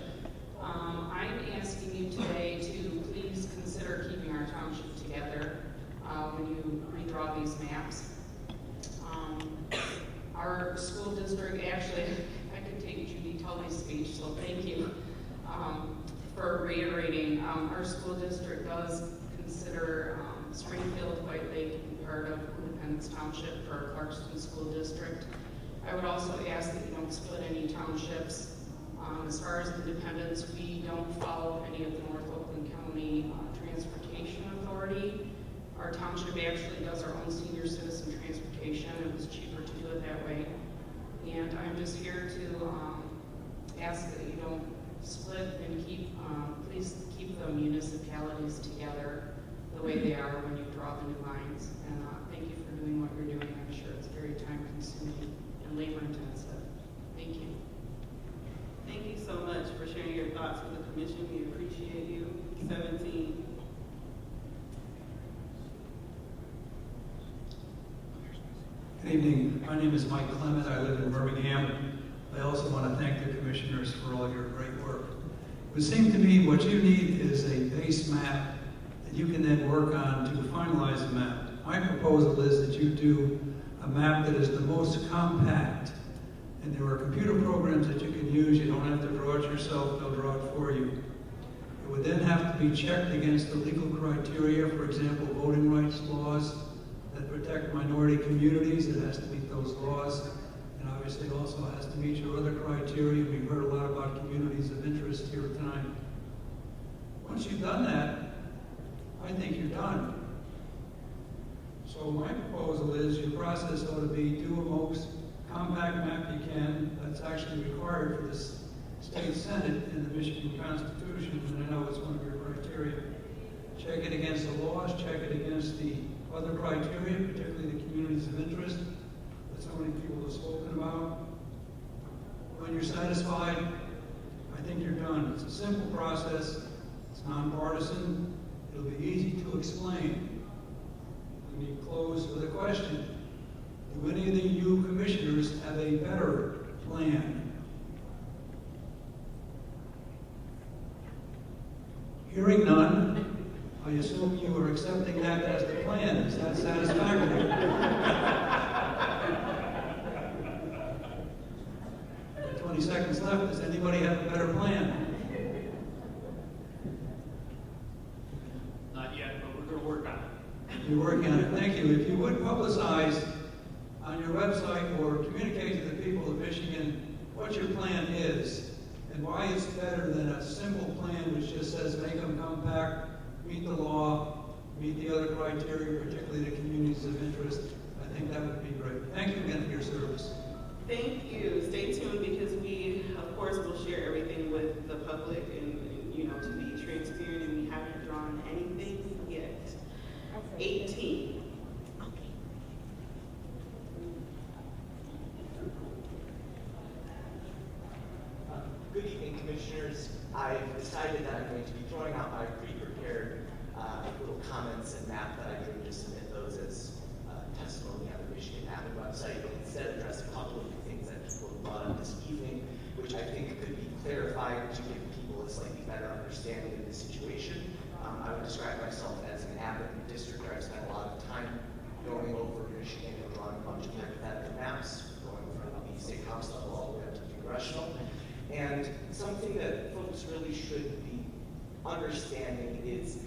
I'm asking you today to please consider keeping our township together when you redraw these maps. Our school district, actually, I could take Judy Tully's speech, so thank you for reiterating. Our school district does consider Springfield, White Lake to be part of Independence Township for our Clarkston School District. I would also ask that you don't split any townships. As far as Independence, we don't follow any of the North Oakland County Transportation Authority. Our township actually does our own senior citizen transportation. It was cheaper to do it that way. And I'm just here to ask that you don't split and please keep the municipalities together the way they are when you draw the new lines. And thank you for doing what you're doing. I'm sure it's very time consuming and labor intensive. Thank you. Thank you so much for sharing your thoughts with the commission. We appreciate you. 17. Good evening. My name is Mike Clement. I live in Birmingham. I also want to thank the commissioners for all your great work. It would seem to me what you need is a base map that you can then work on to finalize the map. My proposal is that you do a map that is the most compact, and there are computer programs that you can use. You don't have to draw it yourself, they'll draw it for you. It would then have to be checked against the legal criteria, for example, voting rights laws that protect minority communities. It has to meet those laws, and obviously also has to meet your other criteria. We've heard a lot about communities of interest here tonight. Once you've done that, I think you're done. So my proposal is your process ought to be do a most compact map you can. That's actually required for the state senate in the Michigan Constitution, and I know it's one of your criteria. Check it against the laws, check it against the other criteria, particularly the communities of interest that so many people have spoken about. When you're satisfied, I think you're done. It's a simple process. It's nonpartisan. It'll be easy to explain. Let me close with a question. Do any of you commissioners have a better plan? Hearing none, I assume you are accepting that as the plan. Is that satisfactory? 20 seconds left. Does anybody have a better plan? Not yet, but we're going to work on it. You're working on it. Thank you. If you would publicize on your website or communicate to the people of Michigan what your plan is and why it's better than a simple plan which just says make them compact, meet the law, meet the other criteria, particularly the communities of interest, I think that would be great. Thank you again for your service. Thank you. Stay tuned because we, of course, will share everything with the public and to be transparent, and we haven't drawn anything yet. 18. Good evening, Commissioners. I've decided that I'm going to be throwing out my pre-prepared little comments and map that I'm going to submit those as testimony on the Michigan Avenue website, and instead address a couple of the things that people have brought up this evening, which I think could be clarified to give people a slightly better understanding of the situation. I would describe myself as an avid district where I've spent a lot of time going over Michigan and drawing a bunch of hypothetical maps, going from the state house level all the way up to the congressional. And something that folks really should be understanding is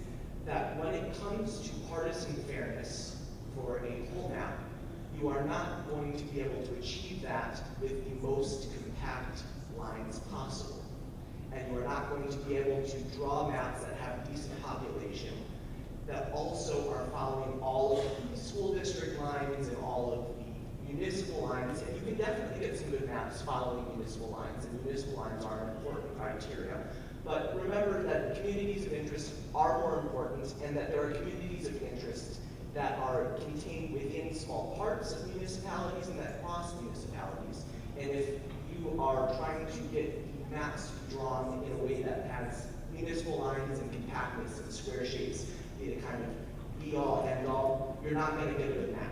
that when it comes to partisan fairness for a whole map, you are not going to be able to achieve that with the most compact lines possible. And you are not going to be able to draw maps that have decent population that also are following all of the school district lines and all of the municipal lines. And you can definitely get some good maps following municipal lines, and municipal lines are an important criteria. But remember that communities of interest are more important, and that there are communities of interest that are contained within small parts of municipalities and that cross municipalities. And if you are trying to get maps drawn in a way that has municipal lines and compactness and square shapes be the kind of be-all, end-all, you're not going to get a good map.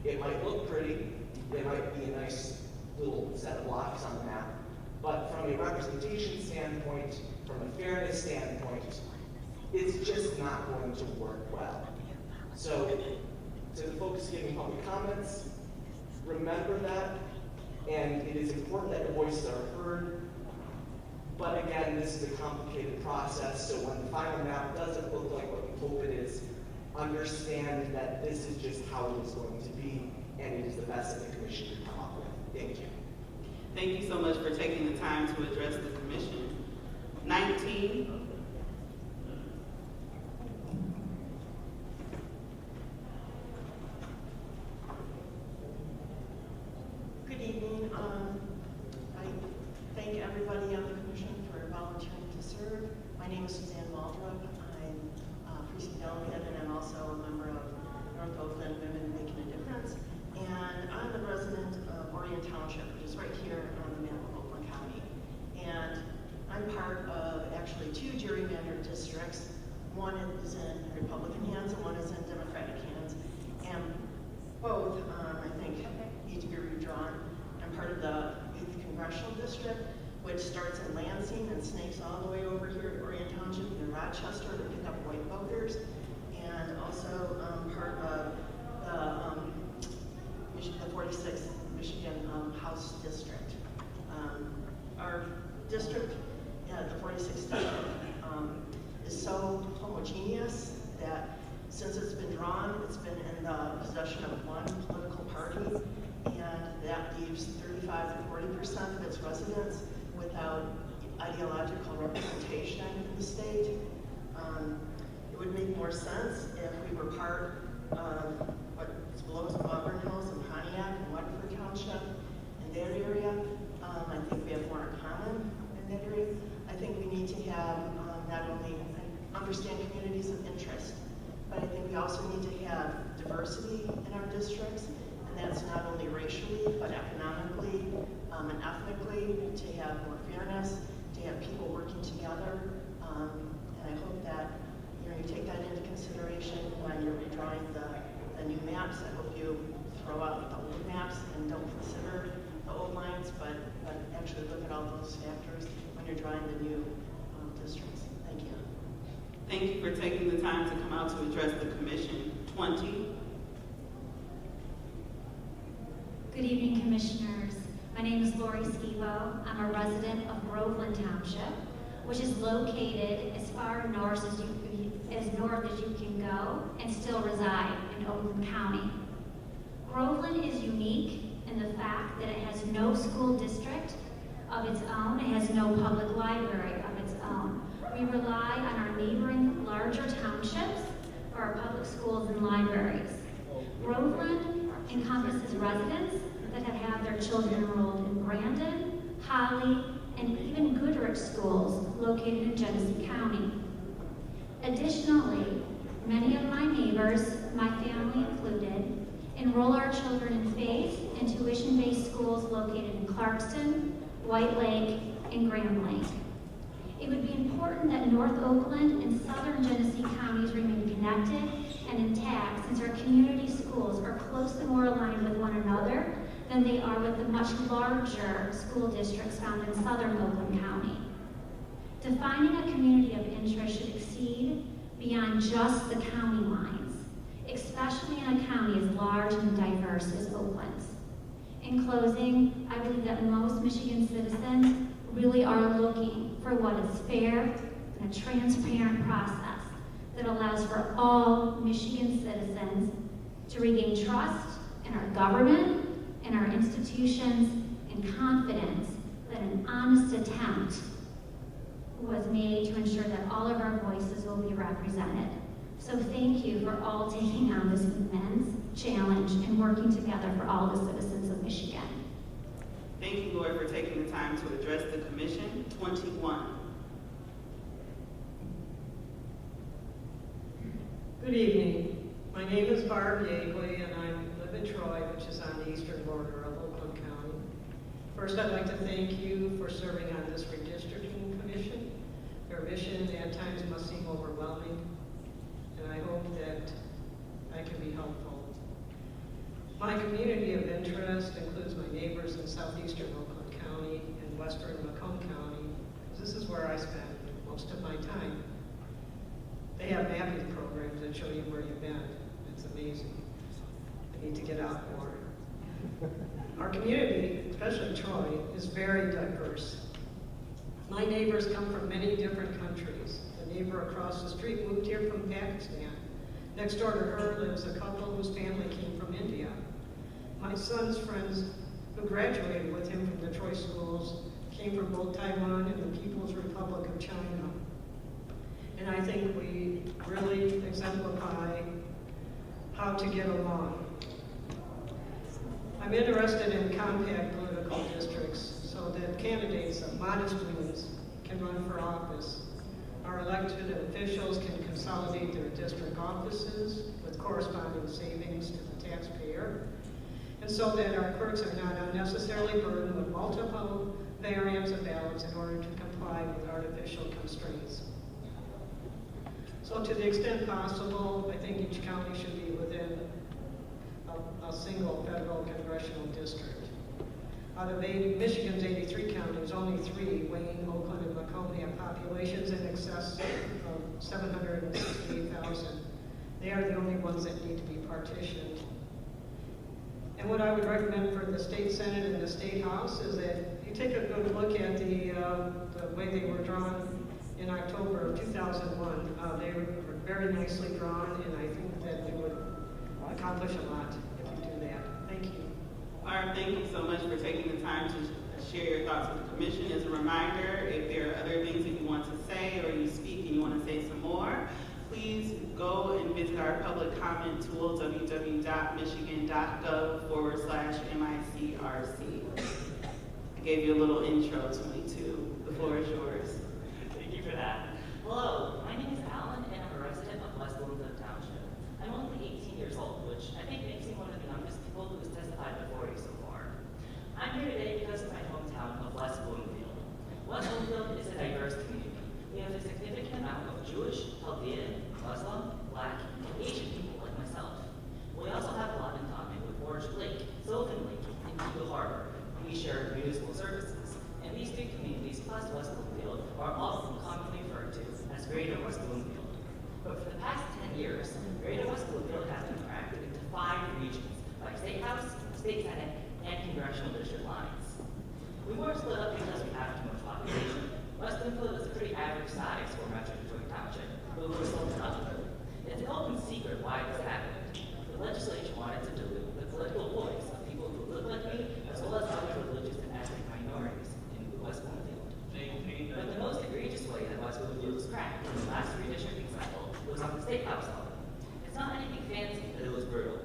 It might look pretty, it might be a nice little set of blocks on the map, but from a representation standpoint, from a fairness standpoint, it's just not going to work well. So, to the folks giving public comments, remember that, and it is important that your voices are heard. But again, this is a complicated process, so when the final map doesn't look like what you hope it is, understand that this is just how it is going to be, and it is the best that the commission can come up with. Thank you. Thank you so much for taking the time to address the commission. 19. Good evening. I thank everybody on the commission for volunteering to serve. My name is Suzanne Waldrop. I'm a precinct delegate, and I'm also a member of North Oakland Women Making a Difference. And I'm the resident of Orion Township, which is right here on the map of Oakland County. And I'm part of actually 2 gerrymandered districts. One is in Republican hands and one is in Democratic hands. And both, I think, need to be redrawn. I'm part of the 8th Congressional in the possession of one political party, and that leaves 35 to 40% of its residents without ideological representation in the state. It would make more sense if we were part of what's below Auburn Hills and Pontiac and Weatherford Township in that area. I think we have more in common in that area. I think we need to have not only understand communities of interest, but I think we also need to have diversity in our districts, and that's not only racially, but economically and ethnically, to have more fairness, to have people working together. And I hope that you take that into consideration when you're redrawing the new maps. I hope you throw out the old maps and don't consider the old lines, but actually look at all those factors when you're drawing the new districts. Thank you. Thank you for taking the time to come out to address the commission. 20. Good evening, commissioners. My name is Lori Schivo. I'm a resident of Groveland Township, which is located as far north as you can go and still reside in Oakland County. Groveland is unique in the fact that it has no school district of its own. It has no public library of its own. We rely on our neighboring larger townships for our public schools and libraries. Groveland encompasses residents that have had their children enrolled in Brandon, Holly, and even Goodrich schools located in Genesee County. Additionally, many of my neighbors, my family included, enroll our children in faith and tuition-based schools located in Clarkston, White Lake, and Grand Lake. It would be important that North Oakland and Southern Genesee counties remain connected and intact, since our community schools are closely more aligned with one another than they are with the much larger school districts found in Southern Oakland County. Defining a community of interest should exceed beyond just the county lines, especially in a county as large and diverse as Oakland's. In closing, I believe that most Michigan citizens really are looking for what is fair and a transparent process that allows for all Michigan citizens to regain trust in our government and our institutions, and confidence that an honest attempt was made to ensure that all of our voices will be represented. So thank you for all taking on this immense challenge and working together for all the citizens of Michigan. Thank you, Lord, for taking the time to address the commission. 21. Good evening. My name is Barb Yeagley, and I live in Troy, which is on the eastern border of Oakland County. First, I'd like to thank you for serving on this redistricting commission. Your mission at times must seem overwhelming, and I hope that I can be helpful. My community of interest includes my neighbors in southeastern Oakland County and western Macomb County. This is where I spend most of my time. They have mapping programs that show you where you've been. It's amazing. I need to get out more. Our community, especially Troy, is very diverse. My neighbors come from many different countries. The neighbor across the street moved here from Pakistan. Next door to her lives a couple whose family came from India. My son's friends who graduated with him from the Troy schools came from both Taiwan and the People's Republic of China. And I think we really exemplify how to get along. I'm interested in compact political districts so that candidates of modest means can run for office. Our elected officials can consolidate their district offices with corresponding savings to the taxpayer, and so that our clerks are not unnecessarily burdened with multiple variants of ballots in order to comply with artificial constraints. So to the extent possible, I think each county should be within a single federal congressional district. Out of Michigan's 83 counties, only 3, Wayne, Oakland, and Macomb, have populations in excess of 768,000. They are the only ones that need to be partitioned. And what I would recommend for the state senate and the state house is that you take a good look at the way they were drawn in October of 2001. They were very nicely drawn, and I think that we would accomplish share your thoughts with the commission. As a reminder, if there are other things that you want to say or you speak and you want to say some more, please go and visit our public comment tool, www.michigan.gov/MICRC. I gave you a little intro, 22. The floor is yours. Thank you for that. Hello, my name is Alan, and I'm a resident of West Bloomfield Township. I'm only 18 years old, which I think makes me one of the youngest people who has testified before you so far. I'm here today because of my hometown of West Bloomfield. West Bloomfield is a diverse community. We have a significant amount of Jewish, Chaldean, Muslim, Black, and Asian people like myself. We also have a lot in common with Orange Lake, Sylvan Lake, and Eagle Harbor. We share municipal services, and these three communities plus West Bloomfield are also commonly referred to as Greater West Bloomfield. But for the past 10 years, Greater West Bloomfield has been fractured into 5 regions by State House, State Senate, and congressional district lines. We weren't split up because we have too much population. West Bloomfield is a pretty average size for Metro Detroit Township, but we were split up. It's an open secret why this happened. The legislature wanted to dilute the political voice of people who look like me, as well as other religious and ethnic minorities in West Bloomfield. But the most egregious way that West Bloomfield was cracked in the last redistricting cycle was on the State House level. It's not anything fancy, but it was brutal.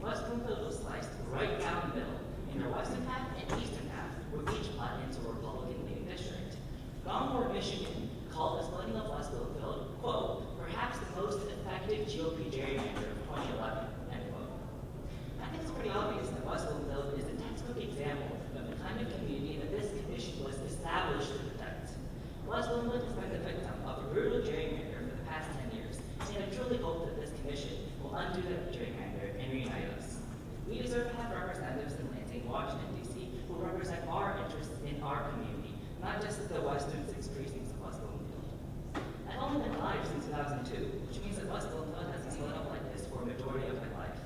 West Bloomfield was sliced right down the middle, and their western half and eastern half were each put into a Republican-leaning district. Gomorrah, Michigan, called the splitting of West Bloomfield, quote, perhaps the most effective GOP gerrymander of 2011, end quote. I think it's pretty obvious that West Bloomfield is a textbook example of the kind of community that this commission was established to protect. West Bloomfield has been the victim of a brutal gerrymander for the past 10 years, and I truly hope that this commission will undo that gerrymander and reunite us. We deserve to have representatives in Lansing, Washington, D.C. who represent our interests in our community, not just the western 6 precincts of West Bloomfield. I've only been alive since 2002, which means that West Bloomfield hasn't split up like this for a majority of my life.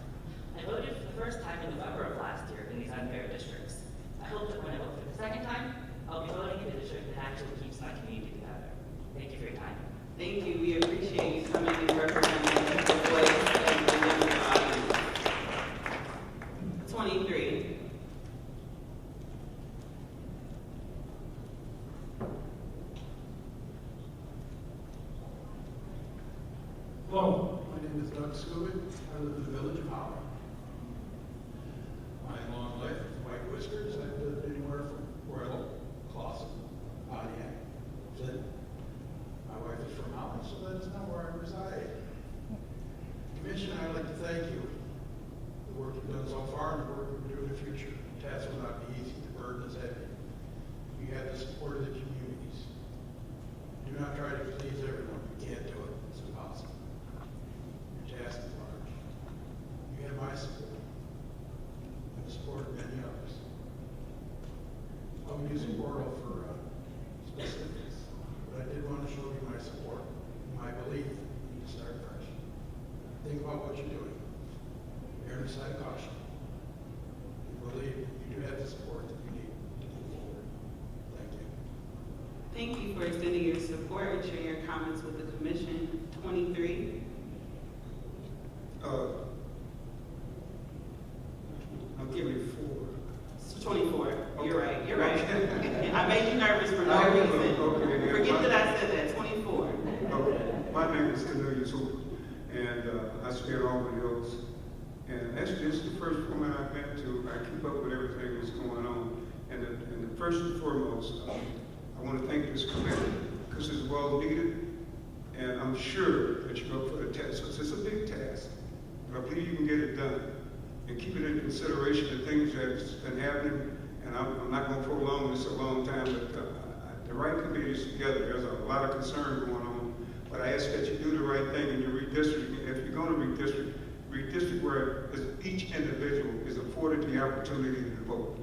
I voted for the first time in November of last year in these unfair districts. I hope that when I vote for the second time, I'll be voting in a district that actually keeps my community together. Thank you for your time. Thank you. We appreciate you coming and representing the voice and the younger audience. 23. Hello, my name is Doug Scooby. I live in the village of Howard. My long life with white whiskers, I've lived anywhere from Royal, Clawson, Pontiac, Flint. My wife is from Holland, so that's not where I reside. Commission, I'd like to thank you for the work you've done so far and the work we'll do in the future. The task will not be easy, the burden is heavy. You have the support of the communities. Do not try to please everyone. You can't do it. It's impossible. Your task is large. You have my support and the support of many others. I'm using Dorschel for specifics, but I did want to show you my support and my belief that you need to start fresh. Think about what you're doing. Err on the side of caution. You believe you do have the support that you need to move forward. Thank you. Thank you for extending your support and sharing your comments with the commission. 23. I'll give you 4. It's 24. You're right. You're right. Okay. I made you nervous for no reason. Okay. Forget that I said that. 24. Okay. My name is Cornelius Hooper, and I stay at Auburn Hills. And actually, this is the first woman I've met to. I keep up with everything that's going on. And the first and foremost, I want to thank this committee because it's well needed. And I'm sure that you're up for the task. It's a big task, but I believe you can get it done. And keep it in consideration the things that's been happening. And I'm not going to prolong this a long time, but the right committee is together. There's a lot of concern going on. But I ask that you do the right thing in your redistricting. If you're going to redistrict where each individual is afforded the opportunity to vote.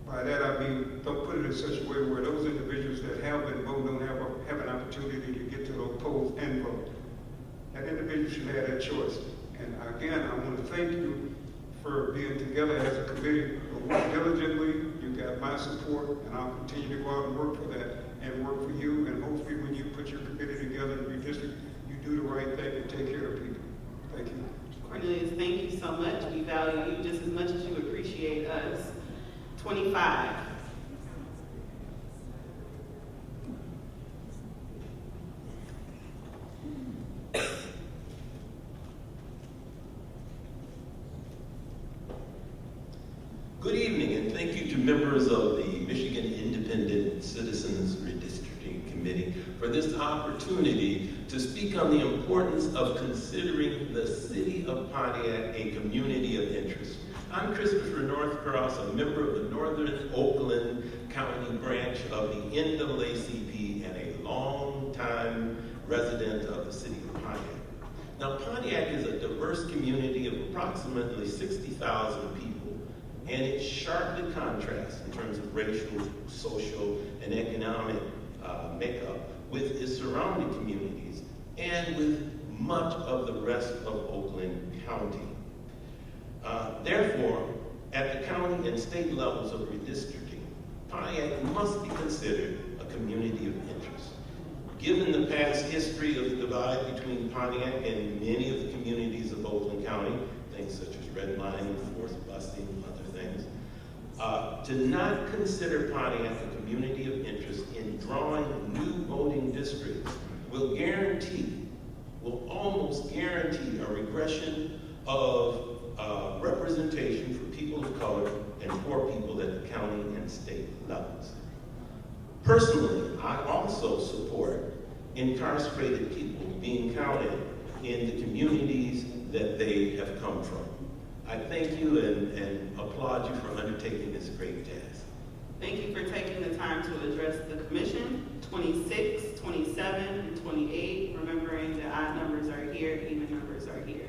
By that I mean, don't put it in such a way where those individuals that have been voting don't have an opportunity to get to those polls and vote. That individual should have that choice. And again, I want to thank you for being together as a committee, work diligently. You got my support, and I'll continue to go out and work for that and work for you. And hopefully when you put your committee together in redistrict, you do the right thing and take care of people. Thank you. Cornelius, thank you so much. We value you just as much as you appreciate us. 25. members of the Michigan Independent Citizens Redistricting Committee for this opportunity to speak on the importance of considering the city of Pontiac a community of interest. I'm Christopher Northcross, a member of the Northern Oakland County branch of the NAACP and a long-time resident of the city of Pontiac. Now, Pontiac is a diverse community of approximately 60,000 people, and it sharply contrasts in terms of racial, social, and economic makeup with its surrounding communities and with much of the rest of Oakland County. Therefore, at the county and state levels of redistricting, Pontiac must be considered a community of interest. Given the past history of the divide between Pontiac and many of the communities of Oakland County, things such as redlining, forced busing, other things, to not consider Pontiac a community of interest in drawing new voting districts will almost guarantee a regression of representation for people of color and poor people at the county and state levels. Personally, I also support incarcerated people being counted in the communities that they have come from. I thank you and applaud you for undertaking this great task. Thank you for taking the time to address the commission. 26, 27, and 28, remembering that odd numbers are here, even numbers are here.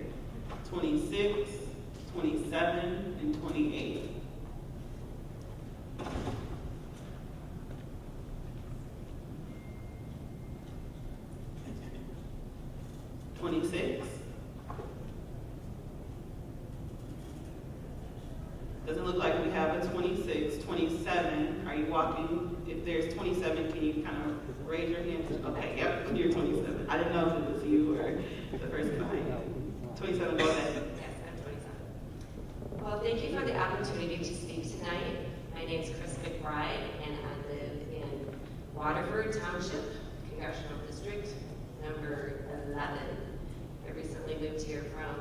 26, 27, and 28. Doesn't look like we have a 26, 27. Are you walking? If there's 27, can you kind of raise your hand? Okay, yep, you're 27. I didn't know if it was you or the person behind you. 27, go ahead. Yes, I'm 27. Well, thank you for the opportunity to speak tonight. My name is Mcbride, and I live in Waterford Township, Congressional District, number 11. I recently moved here from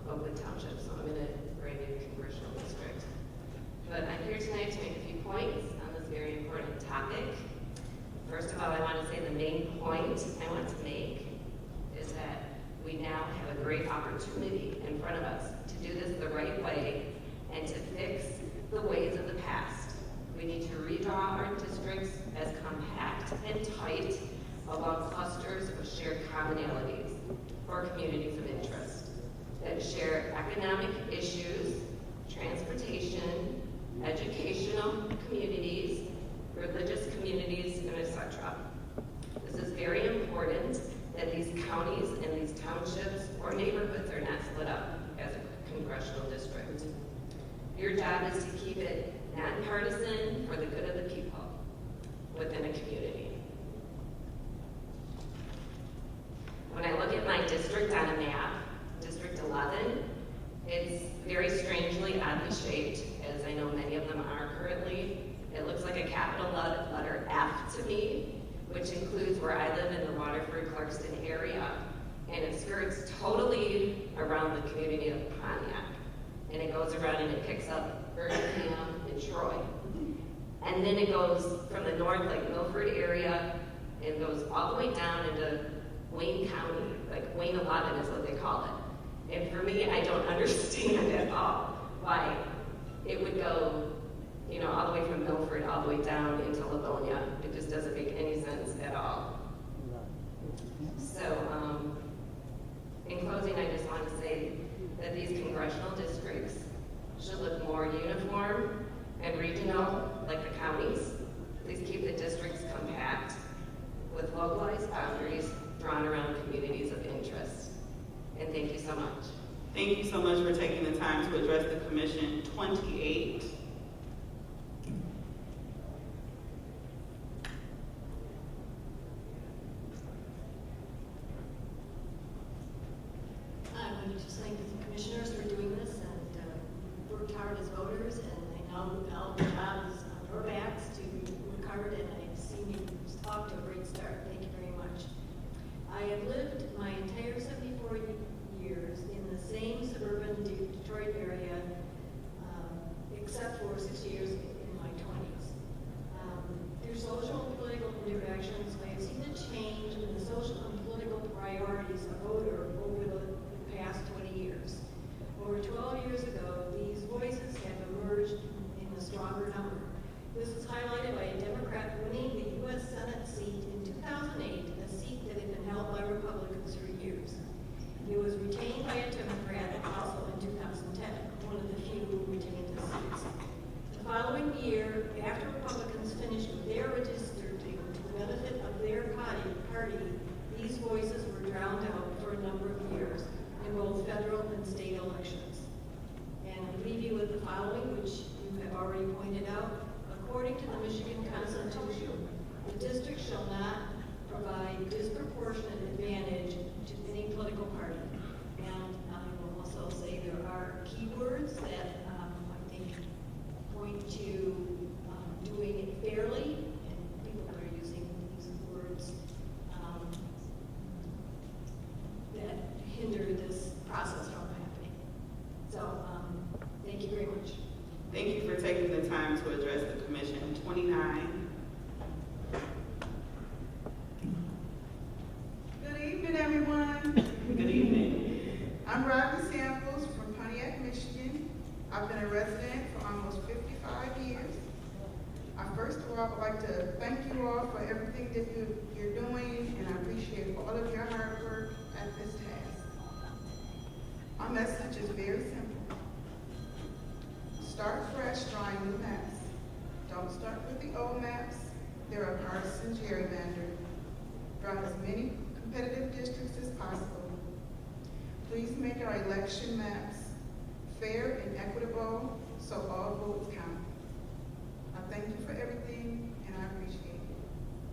Oakland Township, so I'm in a brand new congressional district. But I'm here tonight to make a few points on this very important topic. First of all, I want to say the main point I want to make is that we now have a great opportunity in front of us to do this the right way and to fix the ways of the past. We need to redraw our districts as compact and tight along clusters of shared commonalities for communities of interest that share economic issues, transportation, educational communities, religious communities, and etc. This is very important that these counties and these townships or neighborhoods are not split up as a congressional district. Your job is to keep it nonpartisan for the good of the people within a community. When I look at my district on a map, District 11, it's very strangely oddly shaped, as I know many of them are currently. It looks like a capital letter F to me, which includes where I live in the Waterford-Clarkston area, and it skirts totally around the community of Pontiac. And it goes around and it picks up Birmingham and Troy. And then it goes from the north, like Milford area, and goes all the way down into Wayne County, like Wayne 11 is what they call it. And for me, I don't understand at all why it would go, all the way from Milford all the way down into Livonia. It just doesn't make any sense at all. So, in closing, I just want to say that these congressional districts should look more uniform and regional, like the counties. Please keep the districts compact with localized boundaries drawn around communities of interest. And thank you so much. Thank you so much for taking the time to address the commission. 28. I want to just thank the commissioners for doing this and worked hard as voters, and I know all the job is on your backs to work hard, and I've seen you off to a great start. Thank you very much. I have lived my entire 74 years in the same suburban Detroit area, except years ago, these voices have emerged in a stronger number. This is highlighted by a Democrat winning the U.S. Senate seat in 2008, a seat that had been held by Republicans for years. It was retained by a Democrat also in 2010, one of the few who retained the seats. The following year, after Republicans finished with their redistricting to the benefit of their party, these voices were drowned out for a number of years in both federal and state elections. And I leave you with the following, which you have already pointed out. According to the Michigan Constitution, the district shall not provide disproportionate advantage to any political party. And I will also say there are keywords that I think point to doing it fairly, and people are using these words that hinder this process from happening. So, thank you very much. Thank you for taking the time to address the commission. 29. Good evening, everyone. Good evening. I'm Robbie Samples from Pontiac, Michigan. I've been a resident for almost 55 years. First of all, I would like to thank you all for everything that you're doing, and I appreciate all of your hard work at this task. My message is very simple. Start fresh drawing new maps. Don't start with the old maps. There are partisan gerrymandered. Draw as many competitive districts as possible. Please make our election maps fair and equitable so all votes count. I thank you for everything, and I appreciate it.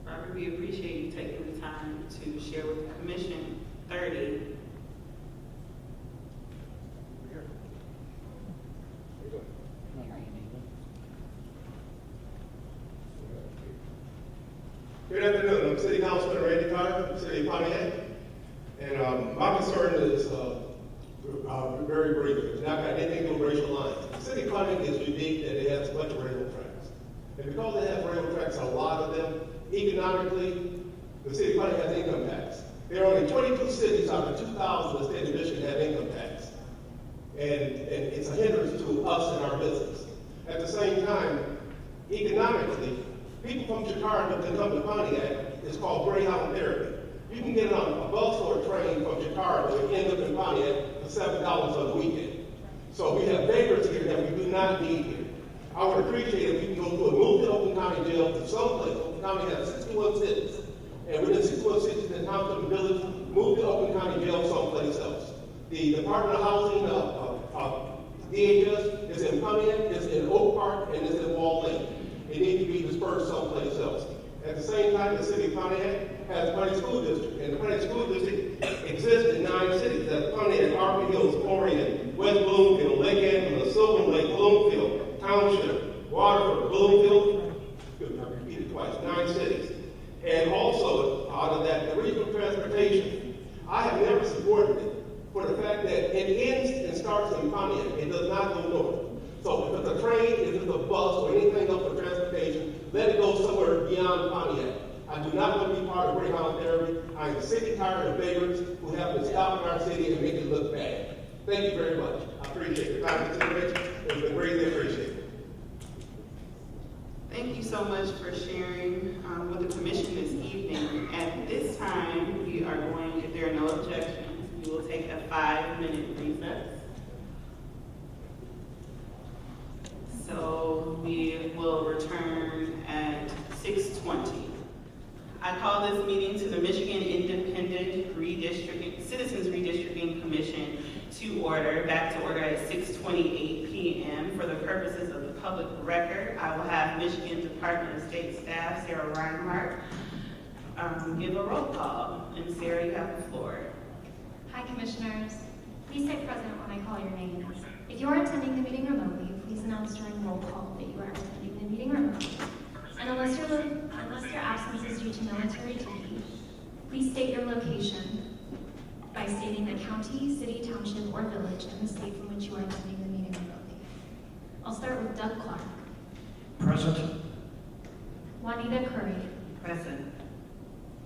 Robert, we appreciate you taking the time to share with the commission. 30. Good afternoon. I'm City Councilman Randy Carter, City of Pontiac. And my concern is very brief. It's not got anything to do with racial lines. The City of Pontiac is unique that it has a bunch of railroad tracks. And because they have railroad tracks, a lot of them, economically, the City of Pontiac has income tax. There are only 22 cities out of 2,000 in the state of Michigan that have income tax. And it's a hindrance to us and our business. At the same time, economically, people from Chicago that come to Pontiac, it's called Greyhound therapy. You can get on a bus or a train from Chicago and end up in Pontiac for $7 on the weekend. So we have beggars here that we do not need here. I would appreciate if we can go to a move to Oakland County Jail to someplace. Oakland County has 61 cities. And within 61 cities in the township and village, move to Oakland County Jail someplace else. The Department of Housing, DHS, is in Pontiac, is in Oak Park, and is in Wall Lake. It needs to be dispersed someplace else. At the same time, the City of Pontiac has a Pontiac School District, and the Pontiac School District exists in 9 cities. That's Pontiac, Arby Hills, Orion, West Bloomfield, Lake Angela, Sylvan Lake, Bloomfield, Township, Waterford, Bloomfield, I repeat it twice, 9 cities. And also, out of that, the regional transportation, I have never supported it for the fact that it ends and starts in Pontiac. It does not go north. So if it's a train, if it's a bus, or anything else for transportation, let it go somewhere beyond Pontiac. I do not want to be part of Greyhound therapy. I am sick and tired of beggars who have been stopping our city and making it look bad. Thank you very much. I appreciate your time and consideration. It's been greatly appreciated. Thank you so much for sharing with the commission this evening. At this time, we are going, if there are no objections, we will take a 5-minute recess. So we will return at 6:20. I call this meeting to the Michigan Independent Citizens Redistricting Commission back to order at 6:28 p.m. For the purposes of the public record, I will have Michigan Department of State Staff, Sarah Reinhardt, give a roll call. And Sarah, you have the floor. Hi, Commissioners. Please say present when I call your name. If you are attending the meeting remotely, please announce during roll call that you are attending the meeting remotely. And unless your absence is due to military duty, please state your location by stating the county, city, township, or village in the state from which you are attending the meeting remotely. I'll start with Doug Clark. Present. Juanita Curry. Present.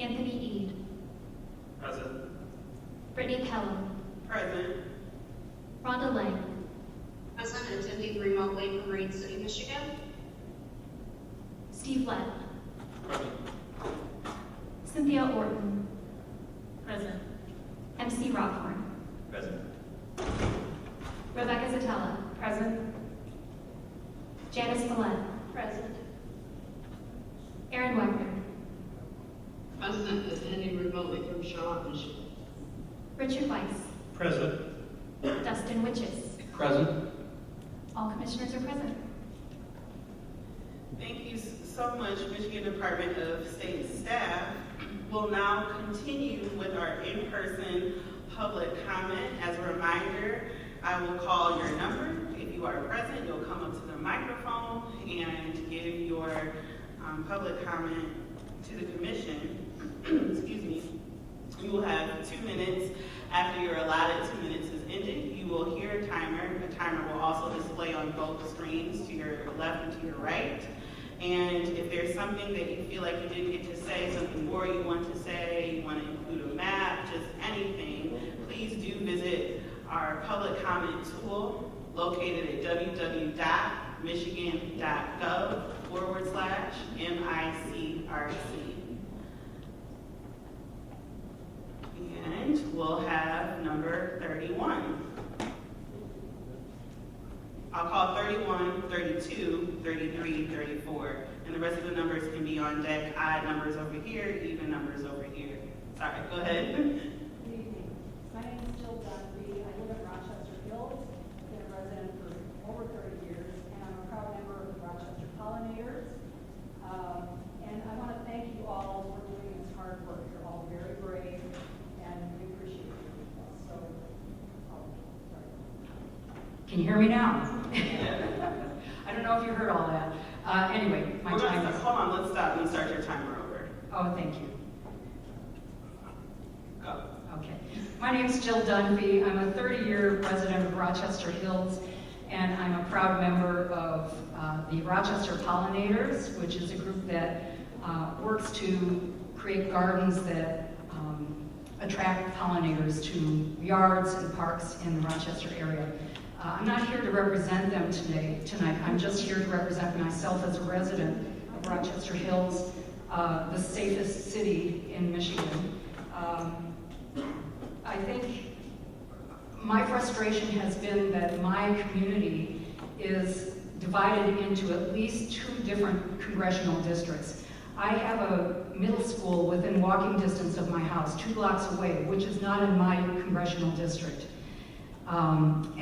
Anthony Eade. Present. Brittany Kellum. Present. Rhonda Lang. Green City, Michigan. Steve Lett. Cynthia Orton. Present. MC Rothorn. Present. Rebecca Zatella. Present. Janice Millett. Present. Erin Wagner. Present, attending remotely from Charlotte, Michigan. Richard Weiss. Present. Dustin Witches. Present. All commissioners are present. Thank you so much, Michigan Department of State staff. We'll now continue with our in-person public comment. As a reminder, I will call your number. If you are present, you'll come up to the microphone and give your public comment to the commission. Excuse me. You will have 2 minutes. After your allotted 2 minutes is ended, you will hear a timer. A timer will also display on both screens to your left and to your right. And if there's something that you feel like you didn't get to say, something more you want to say, you want to include a map, just anything, please do visit our public comment tool located at www.michigan.gov/MICRC. And we'll have number 31. I'll call 31, 32, 33, 34, and the rest of the numbers can be on deck. Odd numbers over here, even numbers over here. Sorry, go ahead. Good evening. My name is Jill Dunphy. I live in Rochester Hills. I've been a resident for over 30 years, and I'm a proud member of the Rochester Pollinators. And I want to thank you all for doing this hard work. You're all very brave, and we appreciate you. So, sorry. Can you hear me now? I don't know if you heard all that. Anyway, my time is... Hold on, let's stop and start your timer over. Oh, thank you. Go. Okay. My name is Jill Dunphy. I'm a 30-year resident of Rochester Hills, and I'm a proud member of the Rochester Pollinators, which is a group that works to create gardens that attract pollinators to yards and parks in the Rochester area. I'm not here to represent them tonight. I'm just here to represent myself as a resident of Rochester Hills, the safest city in Michigan. I think my frustration has been that my community is divided into at least 2 different congressional districts. I have a middle school within walking distance of my house, 2 blocks away, which is not in my congressional district.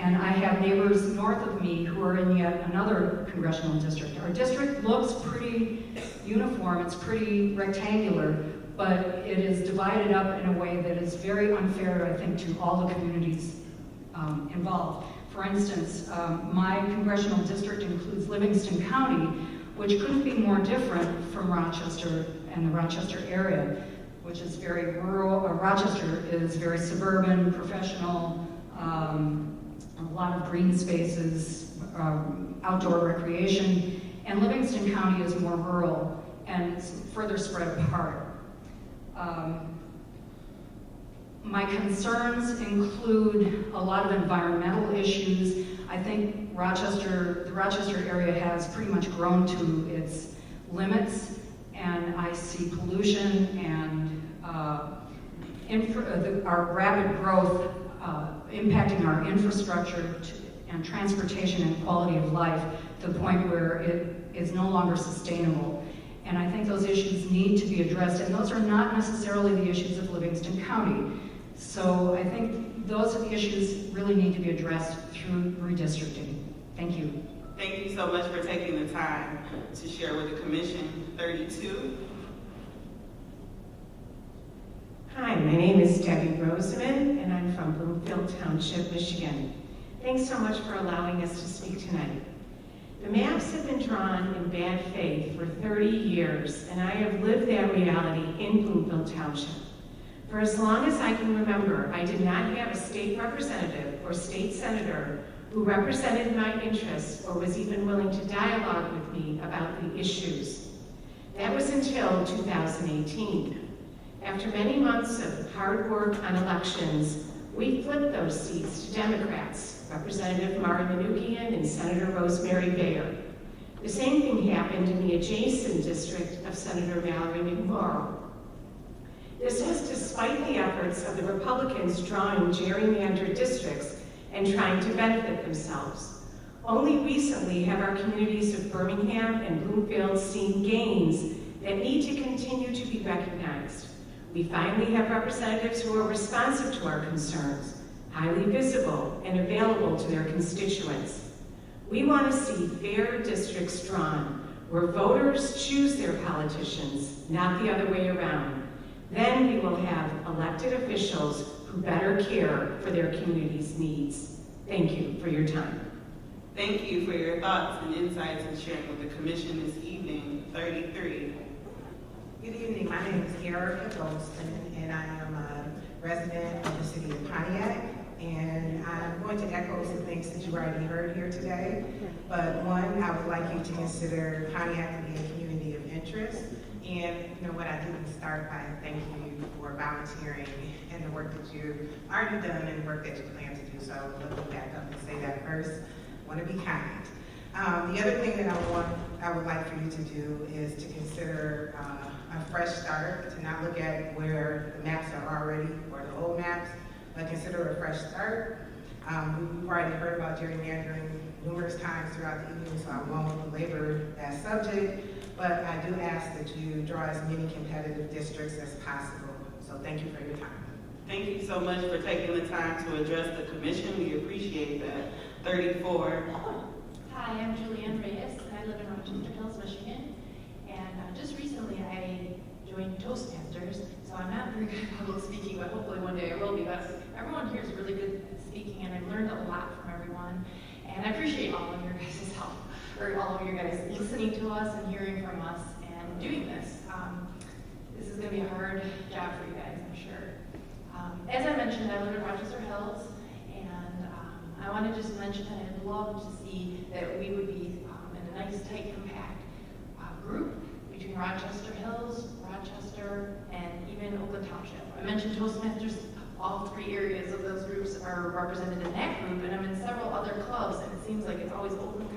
And I have neighbors north of me who are in yet another congressional district. Our district looks pretty uniform, it's pretty rectangular, but it is divided up in a way that is very unfair, I think, to all the communities involved. For instance, my congressional district includes Livingston County, which couldn't be more different from Rochester and the Rochester area, which is very rural. Rochester is very suburban, professional, a lot of green spaces, outdoor recreation, and Livingston County is more rural and further spread apart. My concerns include a lot of environmental issues. I think the Rochester area has pretty much grown to its limits, and I see pollution and our rapid growth impacting our infrastructure and transportation and quality of life to the point where it is no longer sustainable. And I think those issues need to be addressed, and those are not necessarily the issues of Livingston County. So I think those issues really need to be addressed through redistricting. Thank you. Thank you so much for taking the time to share with the Commission. 32. Hi, my name is Debbie Roseman, and I'm from Bloomfield Township, Michigan. Thanks so much for allowing us to speak tonight. The maps have been drawn in bad faith for 30 years, and I have lived that reality in Bloomfield Township. For as long as I can remember, I did not have a state representative or state senator who represented my interests or was even willing to dialogue with me about the issues. That was until 2018. After many months of hard work on elections, we flipped those seats to Democrats. Representative Mari Manoukian and Senator Rosemary Bayer. The same thing happened in the adjacent district of Senator Mallory McMorrow. This was despite the efforts of the Republicans drawing gerrymandered districts and trying to benefit themselves. Only recently have our communities of Birmingham and Bloomfield seen gains that need to continue to be recognized. We finally have representatives who are responsive to our concerns, highly visible and available to their constituents. We want to see fair districts drawn, where voters choose their politicians, not the other way around. Then we will have elected officials who better care for their community's needs. Thank you for your time. Thank you for your thoughts and insights and sharing with the commission this evening. 33. Good evening, my name is Erica Goldston, and I am a resident of the city of Pontiac. And I'm going to echo some things that you already heard here today. But one, I would like you to consider Pontiac to be a community of interest. And you know what, I didn't start by thanking you for volunteering and the work that you've already done and the work that you plan to do. So let me back up and say that first. I want to be kind. The other thing that I would like for you to do is to consider a fresh start, to not look at where the maps are already or the old maps, but consider a fresh start. We've already heard about gerrymandering numerous times throughout the evening, so I won't belabor that subject, but I do ask that you draw as many competitive districts as possible. So thank you for your time. Thank you so much for taking the time to address the commission. We appreciate that. 34. Hi, I'm Julianne Reyes, and I live in Rochester Hills, Michigan. And just recently I joined Toastmasters, so I'm not very good at public speaking, but hopefully one day I will be. But everyone here is really good at speaking, and I've learned a lot from everyone. And I appreciate all of your guys' help, or all of you guys listening to us and hearing from us and doing this. This is going to be a hard job for you guys, I'm sure. As I mentioned, I live in Rochester Hills, and I want to just mention that I'd love to see that we would be in a nice, tight, compact group between Rochester Hills, Rochester, and even Oakland Township. I mentioned Toastmasters. All three areas of those groups are represented in that group, and I'm in several other clubs, and it seems like it's always Oakland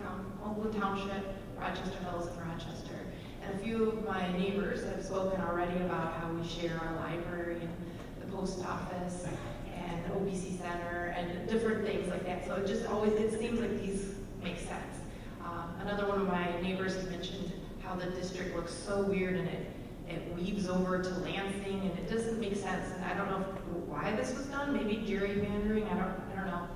Township, Rochester Hills, and Rochester. And a few of my neighbors have spoken already about how we share our library and the post office and the OBC Center and different things like that. So it seems like these make sense. Another one of my neighbors has mentioned how the district looks so weird, and it weaves over to Lansing, and it doesn't make sense. And I don't know why this was done. Maybe gerrymandering. I don't know.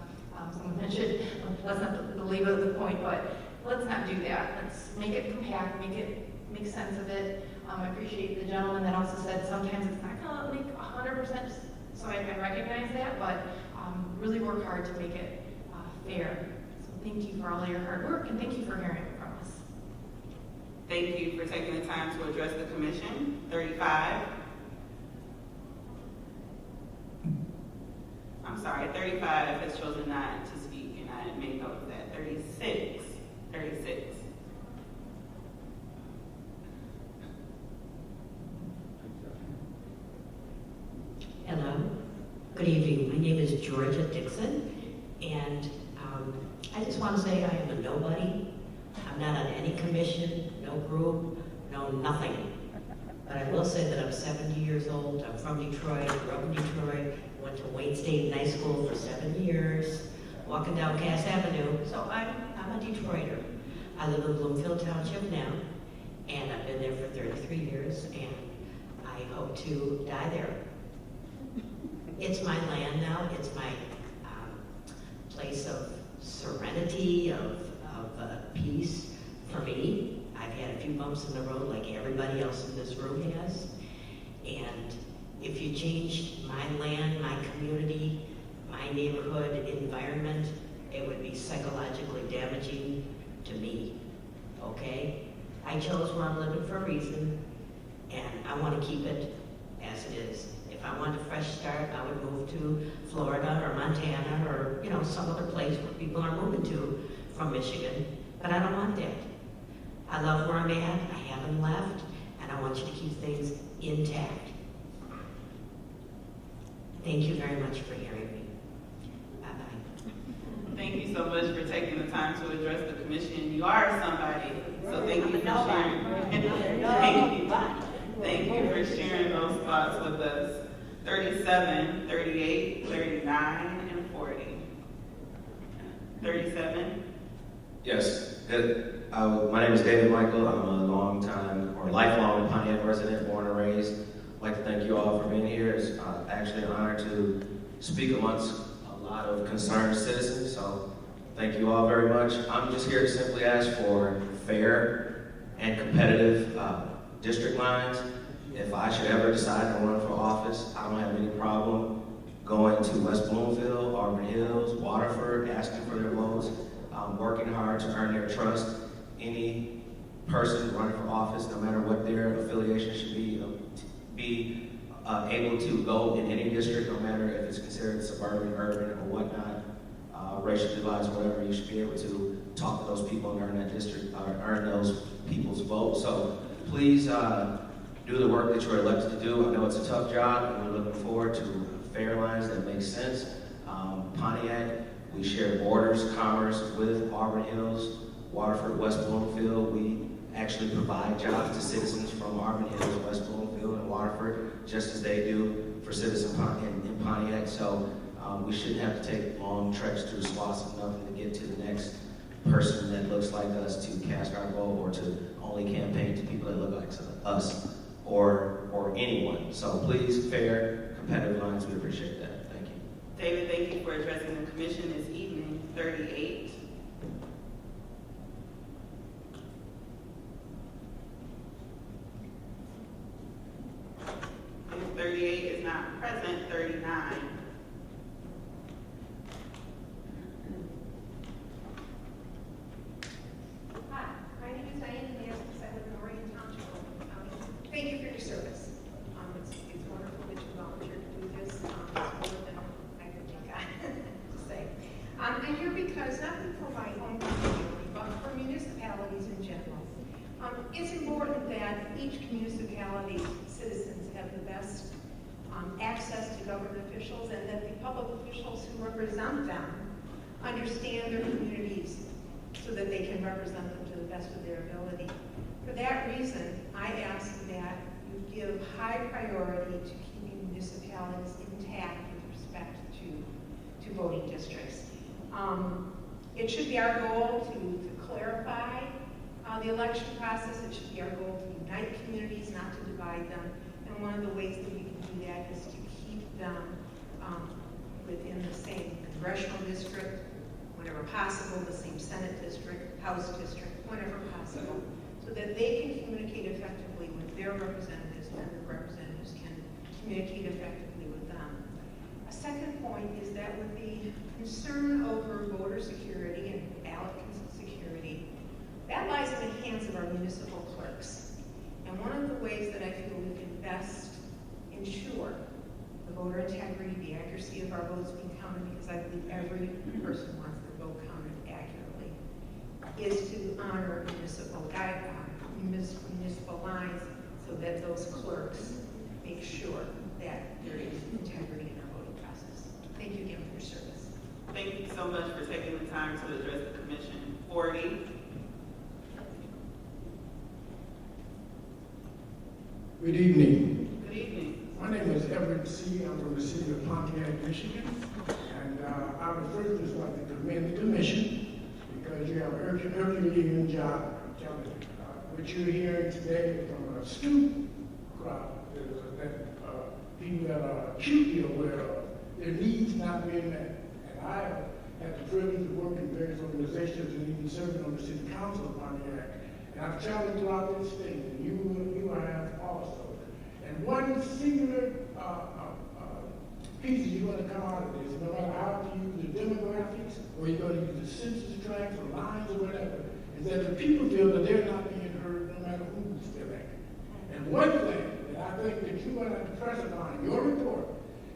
Someone mentioned. Let's not belabor the point, but let's not do that. Let's make it compact. Make sense of it. I appreciate the gentleman that also said sometimes it's not going to make 100%. So I recognize that, but really work hard to make it fair. So thank you for all your hard work, and thank you for hearing from us. Thank you for taking the time to address the commission. 35. I'm sorry, 35 has chosen not to speak, and I made note of that. 36. Hello, good evening. My name is Dixon, and I just want to say I am a nobody. I'm not on any commission, no group, no nothing. But I will say that I'm 70 years old. I'm from Detroit, grew up in Detroit, went to Wayne State High School for 7 years, walking down Cass Avenue. So I'm a Detroiter. I live in Bloomfield Township now, and I've been there for 33 years, and I hope to die there. It's my land now. It's my place of serenity, of peace for me. I've had a few bumps in the road like everybody else in this room has. And if you change my land, my community, my neighborhood environment, it would be psychologically damaging to me, okay? I chose where I'm living for a reason, and I want to keep it as it is. If I wanted a fresh start, I would move to Florida or Montana or, some other place where people are moving to from Michigan, but I don't want that. I love where I'm at, I haven't left, and I want you to keep things intact. Thank you very much for hearing me. Bye-bye. Thank you so much for taking the time to address the commission. You are somebody, so thank you for sharing. Thank you for sharing those thoughts with us. 37, 38, 39, and 40. 37. Yes. My name is David Michael. I'm a lifelong Pontiac resident, born and raised. I'd like to thank you all for being here. It's actually an honor to speak amongst a lot of concerned citizens, so thank you all very much. I'm just here to simply ask for fair and competitive district lines. If I should ever decide to run for office, I don't have any problem going to West Bloomfield, Auburn Hills, Waterford, asking for their votes, working hard to earn their trust. Any person running for office, no matter what their affiliation should be able to go in any district, no matter if it's considered suburban, urban, or whatnot, racial divides, whatever. You should be able to talk to those people and earn that district, earn those people's votes. So please do the work that you're elected to do. I know it's a tough job, and we're looking forward to fair lines that make sense. Pontiac, we share borders, commerce with Auburn Hills, Waterford, West Bloomfield. We actually provide jobs to citizens from Auburn Hills, West Bloomfield, and Waterford, just as they do for citizens in Pontiac. So we shouldn't have to take long treks through swaths of nothing to get to the next person that looks like us to cast our vote, or to only campaign to people that look like us, or anyone. So please, fair, competitive lines, we appreciate that. Thank you. David, thank you for addressing the commission this evening. 38. If 38 is not present, 39. Hi, my name is Diane Andreas. I live in Moorhead Township. Thank you for your service. It's wonderful that you volunteered to do this. It's more than I could think to say. I'm here because not for my own community, but for municipalities in general. It's important that each municipality's citizens have the best access to government officials, and that the public officials who represent them understand their communities so that they can represent them to the best of their ability. For that reason, I ask that you give high priority to keeping municipalities intact with respect to voting districts. It should be our goal to clarify the election process. It should be our goal to unite communities, not to divide them. And one of the ways that we can do that is to keep them within the same congressional district, whenever possible, the same Senate district, House district, whenever possible, so that they can communicate effectively with their representatives, and their representatives can communicate effectively with them. A second point is that with the concern over voter security and ballot security, that lies in the hands of our municipal clerks. And one of the ways that I feel we can best ensure the voter integrity, the accuracy of our votes being counted, because I believe every person wants their vote counted accurately, is to honor municipal guidelines, municipal lines, so that those clerks make sure that there is integrity in our voting process. Thank you again for your service. Thank you so much for taking the time to address the commission. 40. Good evening. Good evening. My name is Everett C. I'm from the city of Pontiac, Michigan. And I would first just like to commend the commission, because you have a Herculean job. I'm telling you. What you're hearing today from a astute crowd is that people that are acutely aware of their needs not being met. And I have had the privilege of working in various organizations and even serving on the city council of Pontiac. And I've traveled throughout this state, and you have also. And one singular piece you're going to come out of this, no matter how you use the demographics, or you're going to use the census tracts or lines or whatever, is that the people feel that they're not being heard no matter who's elected. And one thing that I think that you're going to have to press upon in your report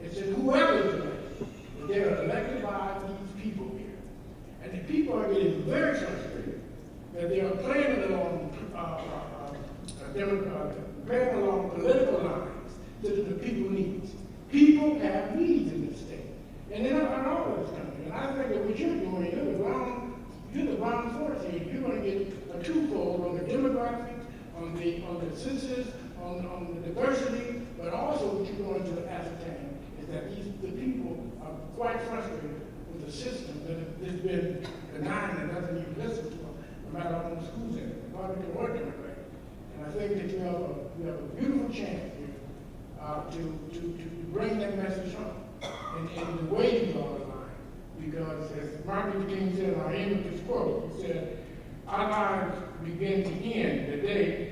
is that whoever is elected, that they are elected by these people here. And the people are getting very frustrated that they are playing along political lines that the people needs. People have needs in this state, and they're not all of this country. And I think that what you're doing, you're on the census, on the diversity, but also what you're going to ascertain is that the people are quite frustrated with the system that has been benign and doesn't even listen to them, no matter how many schools in it. Nobody can work in it, right? And I think that you have a beautiful chance here to bring that message home in the way you draw the line. Because as Martin Luther King said, I end with this quote, he said, our lives begin to end the day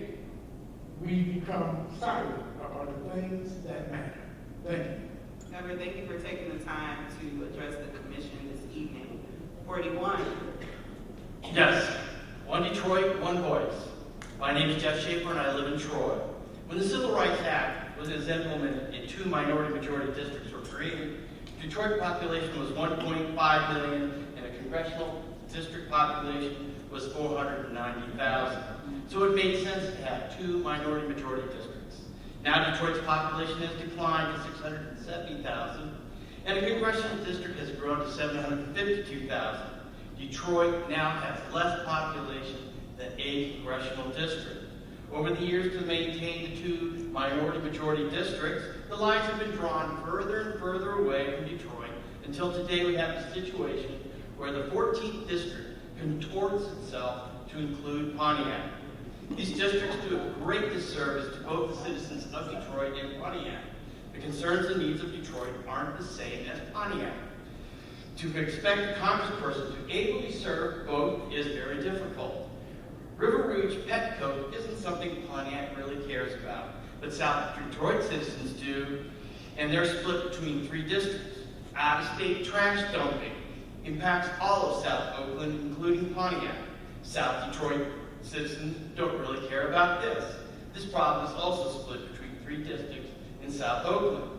we become silent about the things that matter. Thank you. Member, thank you for taking the time to address the commission this evening. 41. Yes. One Detroit, one voice. My name is Jeff Schaefer and I live in Troy. When the Civil Rights Act was implemented and 2 minority majority districts were created, Detroit population was 1.5 million and a congressional district population was 490,000. So it made sense to have 2 minority majority districts. Now Detroit's population has declined to 670,000 and a congressional district has grown to 752,000. Detroit now has less population than a congressional district. Over the years, to maintain the 2 minority-majority districts, the lines have been drawn further and further away from Detroit until today we have a situation where the 14th district contorts itself to include Pontiac. These districts do a great disservice to both the citizens of Detroit and Pontiac. The concerns and needs of Detroit aren't the same as Pontiac. To expect a congressperson to ably serve both is very difficult. River Rouge Petcoat isn't something Pontiac really cares about, but South Detroit citizens do, and they're split between 3 districts. Out-of-state trash dumping impacts all of South Oakland, including Pontiac. South Detroit citizens don't really care about this. This problem is also split between 3 districts in South Oakland.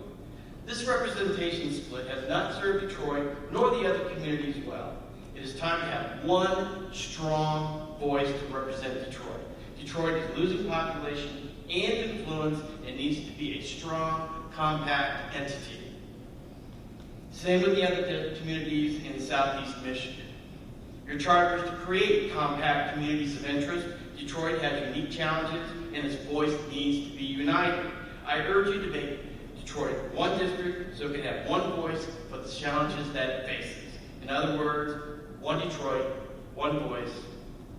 This representation split has not served Detroit nor the other communities well. It is time to have one strong voice to represent Detroit. Detroit is losing population and influence and needs to be a strong, compact entity. Same with the other communities in southeast Michigan. Your charter is to create compact communities of interest. Detroit has unique challenges and its voice needs to be united. I urge you to make Detroit one district so it can have one voice for the challenges that it faces. In other words, one Detroit, one voice.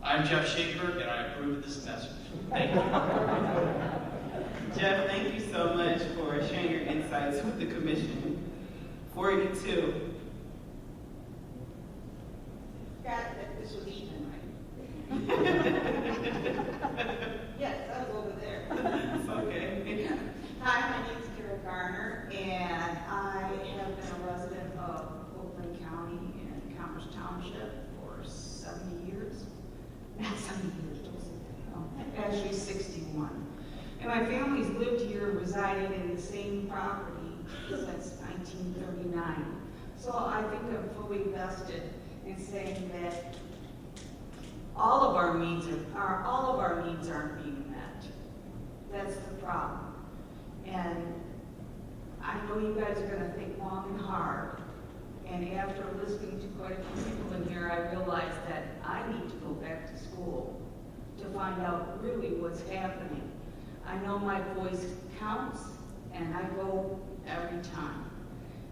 I'm Jeff Schaefer, and I approve of this message. Thank you. Jeff, thank you so much for sharing your insights with the commission. 42. This was Ethan, right? Yes, I was over there. It's okay. Hi, my name is Carol Garner, and I have been a resident of Oakland County in Commerce Township for 70 years. Not 70 years, actually 61. And my family's lived here, resided in the same property since 1939. So I think I'm fully vested in saying that all of our needs aren't being met. That's the problem. And I know you guys are going to think long and hard. And after listening to quite a few people in here, I realized that I need to go back to school to find out really what's happening. I know my voice counts, and I go every time.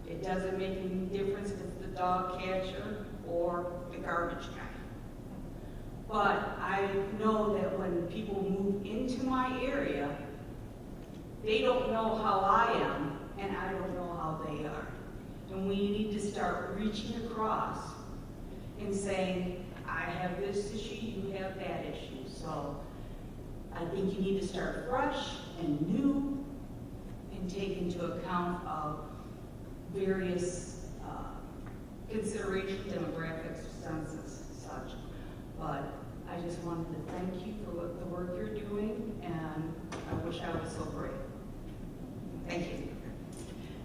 It doesn't make any difference if it's the dog catcher or the garbage guy. But I know that when people move into my area, they don't know how I am, and I don't know how they are. And we need to start reaching across and saying, I have this issue, you have that issue. So I think you need to start fresh and new and take into account of various considerations, demographics, census, such. But I just wanted to thank you for the work you're doing, and I wish I was so brave. Thank you.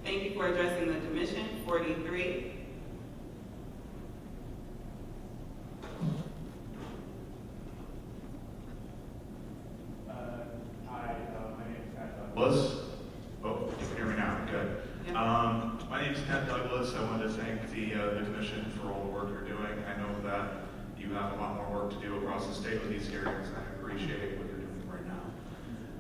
Thank you for addressing the commission. 43. Hi, my name is Matt Douglas. Oh, you can hear me now. Good. Yep. My name is Matt Douglas. I wanted to thank the commission for all the work you're doing. I know that you have a lot more work to do across the state with these hearings, and I appreciate what you're doing right now.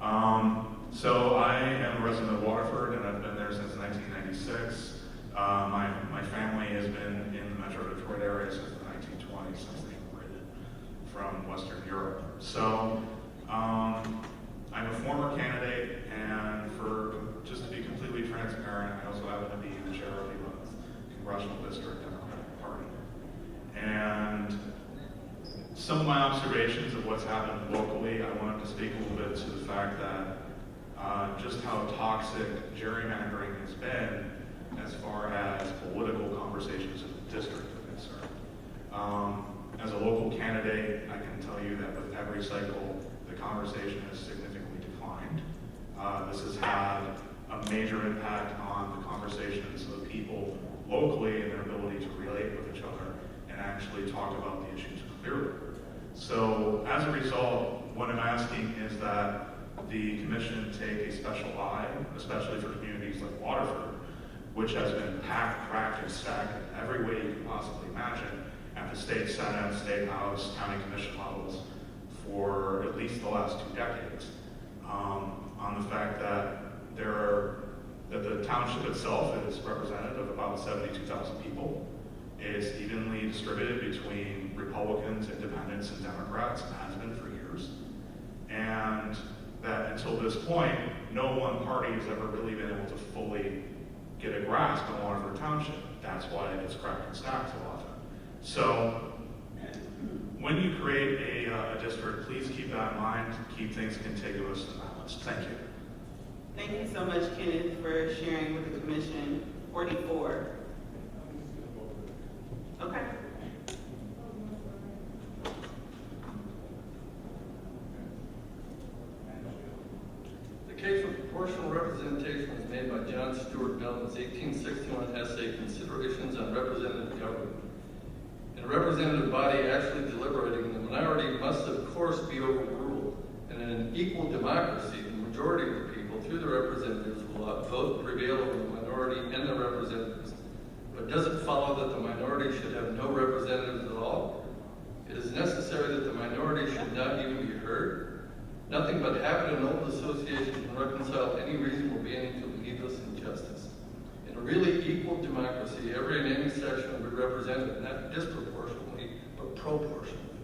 So I am a resident of Waterford, and I've been there since 1996. My family has been in the Metro Detroit area since the 1920s, since they immigrated from Western Europe. So I'm a former candidate, and just to be completely transparent, I also happen to be the chair of the 11th Congressional District Democratic Party. And some of my observations of what's happened locally, I wanted to speak a little bit to the fact that just how toxic gerrymandering has been as far as political conversations in the district are concerned. As a local candidate, I can tell you that with every cycle, the conversation has significantly declined. This has had a major impact on the conversations of people locally and their ability to relate with each other and actually talk about the issues clearly. So as a result, what I'm asking is that the commission take a special eye, especially for communities like Waterford, which has been packed, cracked, and stacked in every way you can possibly imagine at the state senate, state house, county commission levels for at least the last 2 decades. On the fact that the township itself is representative of about 72,000 people. It's evenly distributed between Republicans, Independents, and Democrats, and has been for years. And that until this point, no one party has ever really been able to fully get a grasp on Waterford Township. That's why it's cracked and stacked so often. So when you create a district, please keep that in mind, keep things contiguous and balanced. Thank you. Thank you so much, Kenneth, for sharing with the commission. 44. Okay. The case for proportional representation was made by John Stuart Mill's 1861 essay, Considerations on Representative Government. In a representative body actually deliberating, the minority must of course be overruled, and in an equal democracy, the majority of the people, through the representatives, will vote prevail over the minority and the representatives. But does it follow that the minority should have no representatives at all? It is necessary that the minority should not even be heard. Nothing but habit and old association can reconcile any reasonable being to needless injustice. In a really equal democracy, every and any section will be represented, not disproportionately, but proportionally.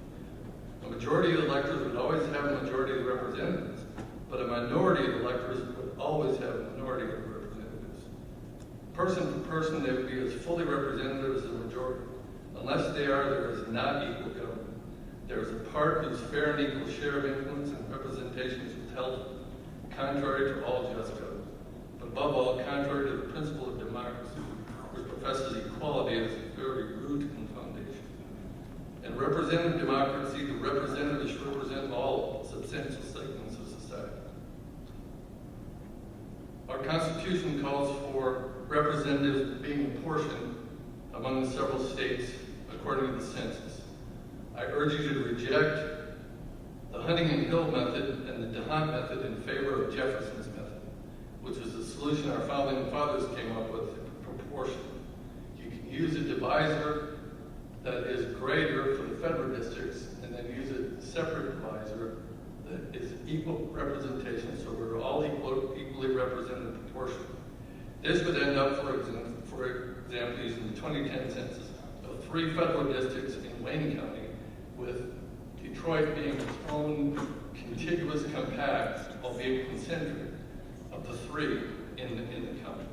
A majority of the electors would always have a majority of the representatives, but a minority of the electors would always have a minority of the representatives. Person for person, they would be as fully representative as the majority. Unless they are, there is not equal government. There is a part whose fair and equal share of influence and representation is withheld, contrary to all just government, but above all, contrary to the principle of democracy, which professes equality as a very root and foundation. In representative democracy, the representatives should represent all substantial segments of society. Our Constitution calls for representatives being apportioned among the several states according to the census. I urge you to reject the Huntington Hill method and the DeHunt method in favor of Jefferson's method, which is the solution our founding fathers came up with in proportion. You can use a divisor that is greater for the federal districts and then use a separate divisor that is equal representation, so we're all equally represented proportionally. This would end up, for example, using the 2010 census of 3 federal districts in Wayne County, with Detroit being its own contiguous compact, albeit concentric, of the 3 in the county.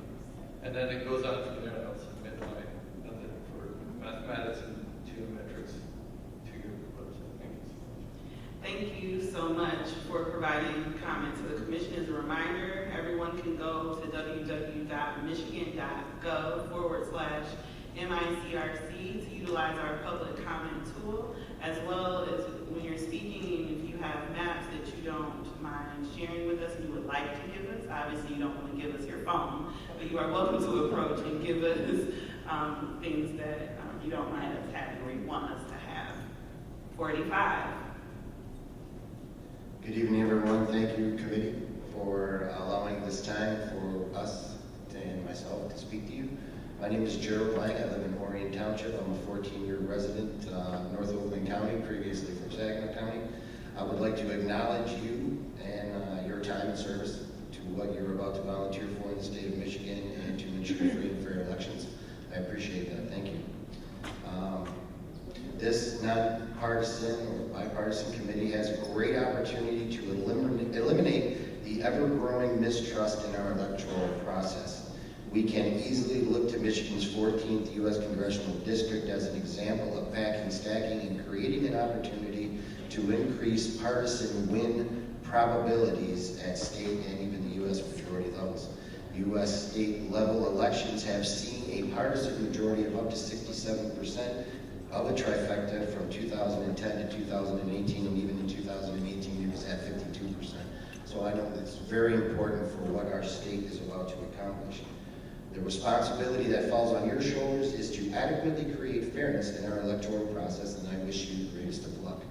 And then it goes on from there. I'll submit my method for mathematics and geometrics to your website. Thank you so much for providing comments to the commission. As a reminder, everyone can go to www.michigan.gov/MICRC to utilize our public comment tool, as well as when you're speaking, if you have maps that you don't mind sharing with us and you would like to give us. Obviously, you don't want to give us your phone, but you are welcome to approach and give us things that you don't mind us having or you want us to have. 45. Good evening, everyone. Thank you, committee, for allowing this time for us and myself to speak to you. My name is Gerald Lang. I live in Orion Township. I'm a 14-year resident, North Oakland County, previously from Saginaw County. I would like to acknowledge you and your township time and service to what you're about to volunteer for in the state of Michigan and to ensure free and fair elections. I appreciate that. Thank you. This nonpartisan or bipartisan committee has a great opportunity to eliminate the ever-growing mistrust in our electoral process. We can easily look to Michigan's 14th U.S. Congressional District as an example of backing, stacking, and creating an opportunity to increase partisan win probabilities at state and even the U.S. majority levels. U.S. state level elections have seen a partisan majority of up to 67% of a trifecta from 2010 to 2018, and even in 2018 it was at 52%. So I know that's very important for what our state is about to accomplish. The responsibility that falls on your shoulders is to adequately create fairness in our electoral process, and I wish you the greatest of luck.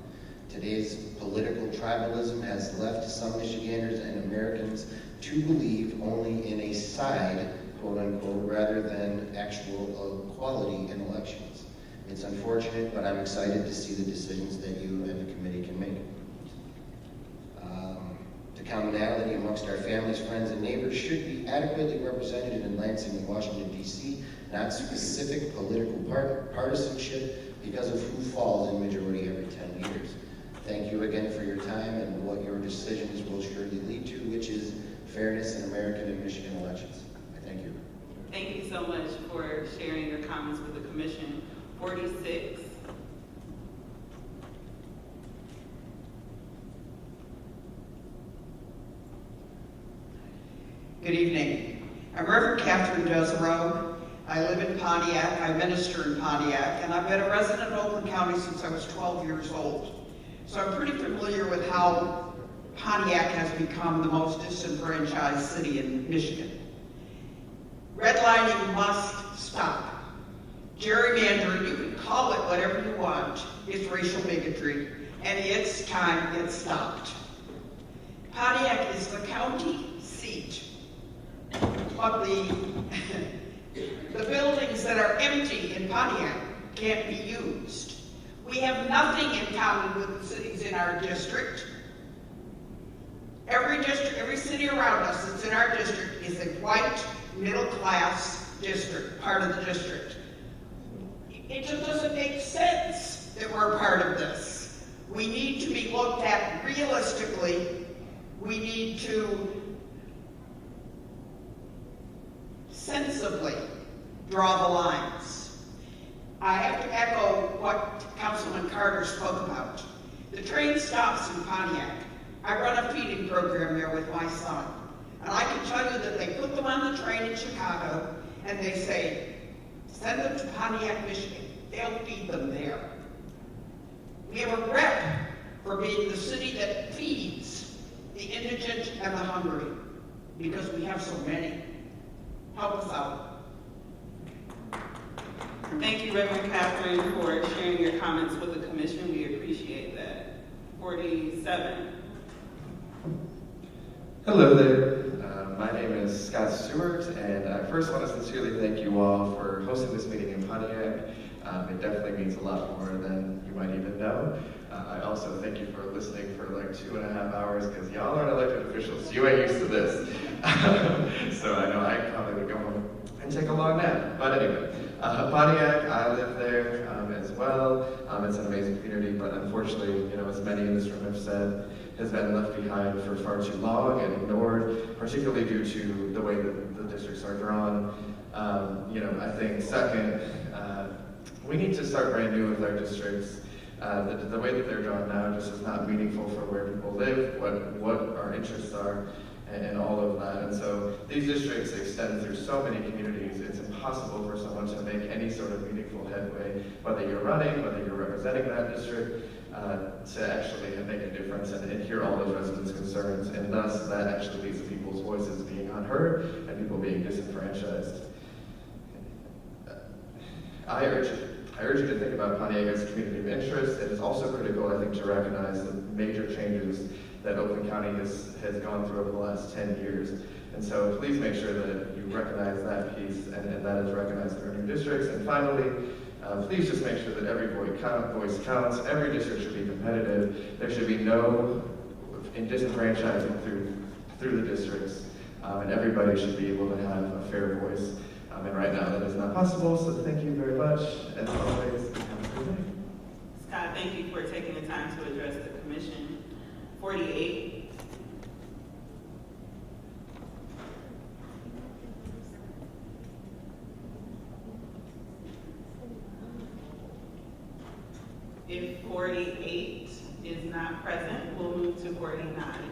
Today's political tribalism has left some Michiganders and Americans to believe only in a side, quote unquote, rather than actual equality in elections. It's unfortunate, but I'm excited to see the decisions that you and the committee can make. The commonality amongst our families, friends, and neighbors should be adequately represented in Lansing and Washington, D.C., not specific political partisanship because of who falls in majority every 10 years. Thank you again for your time and what your decisions will surely lead to, which is fairness in American and Michigan elections. I thank you. Thank you so much for sharing your comments with the commission. 46. Good evening. I'm Reverend Catherine Desereau. I live in Pontiac. I minister in Pontiac, and I've been a resident of Oakland County since I was 12 years old. So I'm pretty familiar with how Pontiac has become the most disenfranchised city in Michigan. Redlining must stop. Gerrymandering, you can call it whatever you want, is racial bigotry, and it's time it stopped. Pontiac is the county seat of the buildings that are empty in Pontiac can't be used. We have nothing in common with the cities in our district. Every city around us that's in our district is a white, middle-class district, part of the district. It just doesn't make sense that we're a part of this. We need to be looked at realistically. We need to sensibly draw the lines. I have to echo what Councilman Carter spoke about. The train stops in Pontiac. I run a feeding program there with my son. And I can tell you that they put them on the train in Chicago and they say, send them to Pontiac, Michigan. They'll feed them there. We have a rep for being the city that feeds the indigent and the hungry because we have so many. Help us out. Thank you, Reverend Catherine, for sharing your comments with the commission. We appreciate that. 47. Hello there. My name is Scott Stewart, and I first want to sincerely thank you all for hosting this meeting in Pontiac. It definitely means a lot more than you might even know. I also thank you for listening for like 2.5 hours, because y'all aren't elected officials. You ain't used to this. So I know I probably would go home and take a long nap. But anyway, Pontiac, I live there as well. It's an amazing community, but unfortunately, as many in this room have said, has been left behind for far too long and ignored, particularly due to the way that the districts are drawn. I think second, we need to start brand new with our districts. The way that they're drawn now just is not meaningful for where people live, what our interests are, and all of that. And so these districts extend through so many communities, it's impossible for someone to make any sort of meaningful headway, whether you're running, whether you're representing that district, to actually make a difference and hear all those residents' concerns. And thus, that actually leads to people's voices being unheard and people being disenfranchised. I urge you to think about Pontiac as a community of interest. It is also critical, I think, to recognize the major changes that Oakland County has gone through over the last 10 years. And so please make sure that you recognize that piece and that is recognized in our new districts. And finally, please just make sure that every voice counts. Every district should be competitive. There should be no disenfranchising through through the districts, and everybody should be able to have a fair voice. And right now that is not possible, so thank you very much. As always, have a good day. Scott, thank you for taking the time to address the commission. 48. If 48 is not present, we'll move to 49.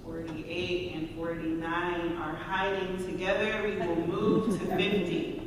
48 and 49 are hiding together. We will move to 50.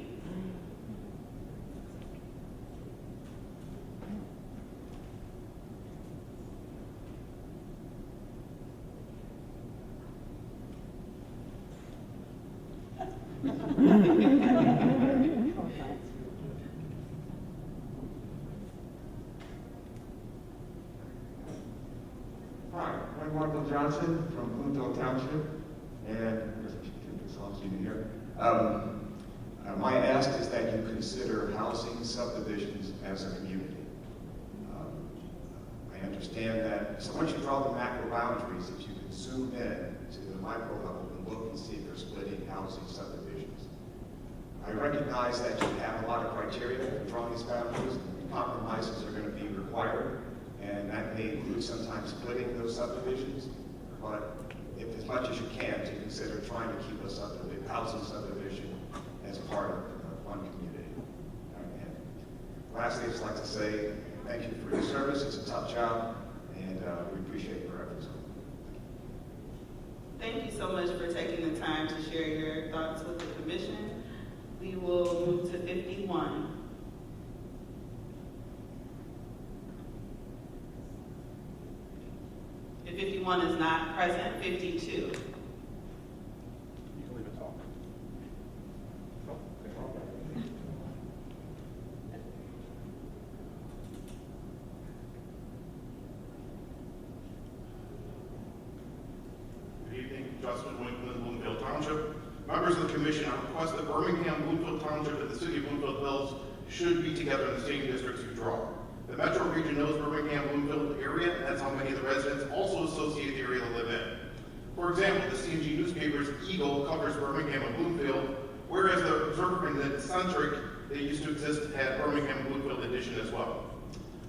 Hi, I'm Michael Johnson from Bloomfield Township, and it's all you here. My ask is that you consider housing subdivisions as a community. I understand that, so once you draw the macro boundaries, if you can zoom in to the micro level and look and see if they're splitting housing subdivisions. I recognize that you have a lot of criteria to draw these boundaries, and compromises are going to be required. And that may include sometimes splitting those subdivisions, but if as much as you can to consider trying to keep a housing subdivision as part of one community. And lastly, I'd just like to say thank you for your service. It's a tough job, and we appreciate your efforts. Thank you so much for taking the time to share your thoughts with the commission. We will move to 51. If 51 is not present, 52. You can leave it talk. Good evening, Justin Winkman, Bloomfield Township. Members of the commission, I request that Birmingham, Bloomfield Township, and the city of Bloomfield Hills should be together in the same districts you draw. The metro region knows Birmingham, Bloomfield area, and that's how many of the residents also associate the area they live in. For example, the C&G newspaper's Eagle covers Birmingham and Bloomfield, whereas the Observer and the Centric that used to exist had Birmingham and Bloomfield edition as well.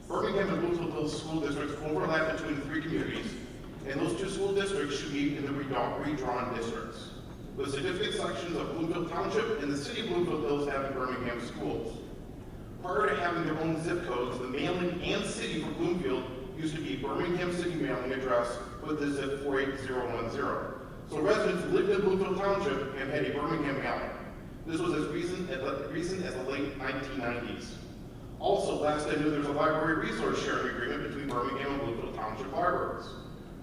Birmingham and Bloomfield Hills school districts overlap between the three communities, and those two school districts should be in the redrawn districts. The significant sections of Bloomfield Township and the city of Bloomfield Hills have Birmingham schools. Prior to having their own zip codes, the mailing and city for Bloomfield used to be Birmingham city mailing address with the zip 48010. So residents who lived in Bloomfield Township and had a Birmingham mailing. This was as recent as the late 1990s. Also, last I knew there was a library resource sharing agreement between Birmingham and Bloomfield Township libraries.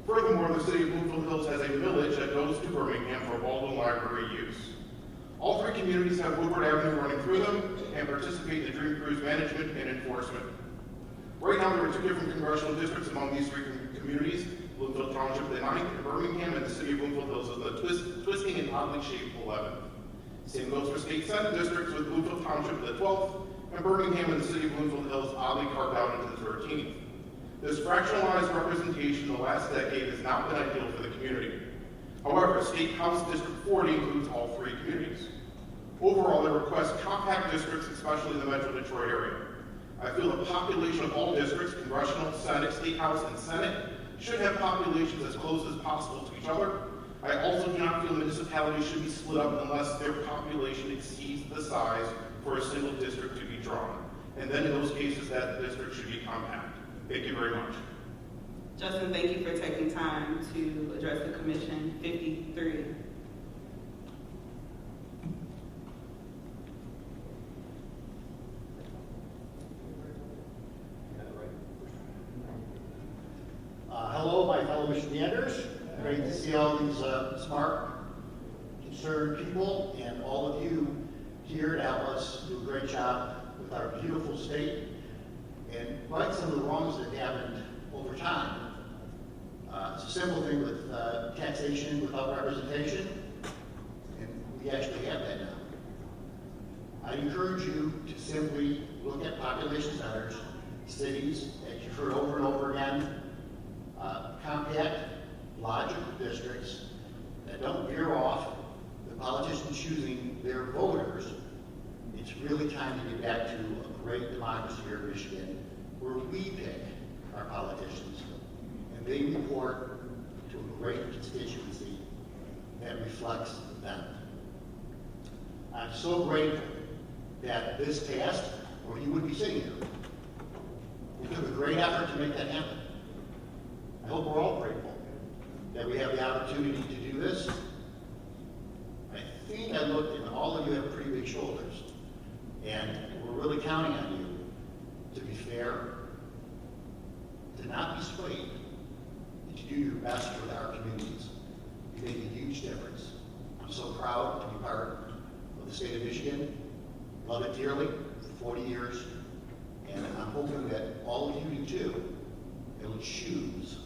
Furthermore, the city of Bloomfield Hills has a village that goes to Birmingham for Baldwin Library use. All three communities have Woodward Avenue running through them and participate in the Dream Cruise management and enforcement. Right now, there are two different congressional districts among these three communities, Bloomfield Township, the 9th, and Birmingham, and the city of Bloomfield Hills is the twisting and oddly shaped 11th. Same goes for state senate districts with Bloomfield Township, the 12th, and Birmingham and the city of Bloomfield Hills oddly carved out into the 13th. This fractionalized representation in the last decade has not been ideal for the community. However, State House District 40 includes all three communities. Overall, they request compact districts, especially in the Metro Detroit area. I feel the population of all districts, congressional, Senate, State House, and Senate, should have populations as close as possible to each other. I also do not feel municipalities should be split up unless their population exceeds the size for a single district to be drawn. And then in those cases, that district should be compact. Thank you very much. Justin, thank you for taking time to address the commission. 53. Hello, my fellow Michiganders. Great to see all these smart, concerned people, and all of you here at Atlas do a great job with our beautiful state and right some of the wrongs that happened over time. It's a simple thing with taxation without representation, and we actually have that now. I encourage you to simply look at population centers, cities that you've heard over and over again, compact, logical districts that don't veer off the politicians choosing their voters, it's really time to get back to a great democracy here in Michigan where we pick our politicians and they report to a great constituency that reflects them. I'm so grateful that this passed, or you wouldn't be sitting here. We took a great effort to make that happen. I hope we're all grateful that we have the opportunity to do this. I think I looked, and all of you have pretty big shoulders, and we're really counting on you to be fair, to not be swayed, and to do your best with our communities. You make a huge difference. I'm so proud to be part of the state of Michigan. Love it dearly, for 40 years, and I'm hoping that all of you do too. You'll choose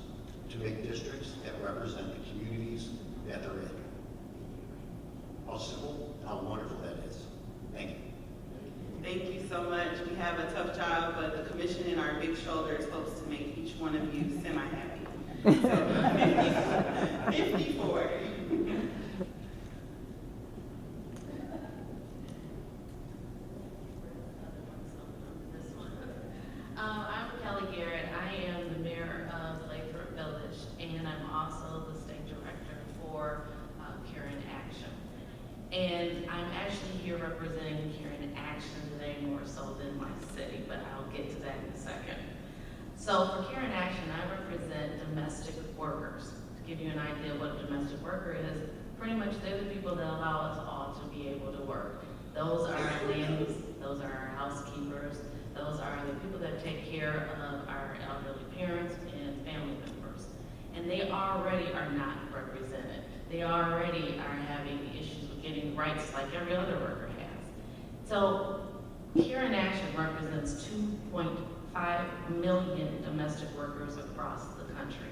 to make districts that represent the communities that they're in. How simple and how wonderful that is. Thank you. Thank you so much. We have a tough job, but the commission and our big shoulders hopes to make each one of you semi-happy. So, 54. I'm Kelly Garrett. I am the mayor of Lathrop Village, and I'm also the state director for Karen Action. And I'm actually here representing Karen Action today more so than my city, but I'll get to that in a second. So for Karen Action, I represent domestic workers. To give you an idea of what a domestic worker is, pretty much they're the people that allow us all to be able to work. Those are our nannies, those are our housekeepers, those are the people that take care of our elderly parents and family members. And they already are not represented. They already are having issues with getting rights like every other worker has. So Karen Action represents 2.5 million domestic workers across the country.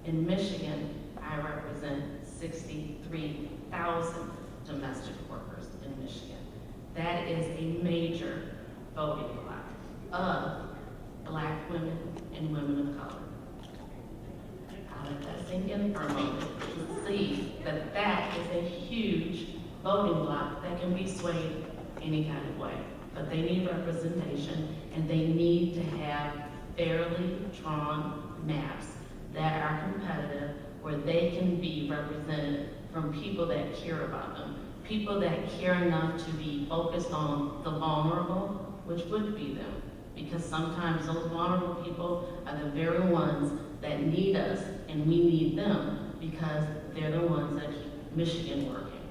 In Michigan, I represent 63,000 domestic workers in Michigan. That is a major voting bloc of Black women and women of color. I'll let that sink in for a moment to see that that is a huge voting bloc that can be swayed any kind of way. But they need representation, and they need to have fairly drawn maps that are competitive, where they can be represented from people that care about them, people that care enough to be focused on the vulnerable, which would be them. Because sometimes those vulnerable people are the very ones that need us, and we need them because they're the ones that keep Michigan working.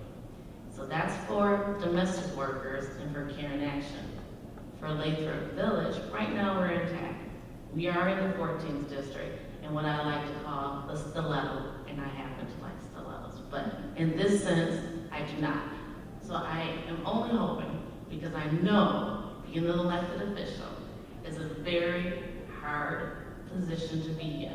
So that's for domestic workers and for Karen Action. For Lathrop Village, right now we're intact. We are in the 14th district, and what I like to call the stiletto, and I happen to like stilettos, but in this sense, I do not. So I am only hoping, because I know being an elected official is a very hard position to be in.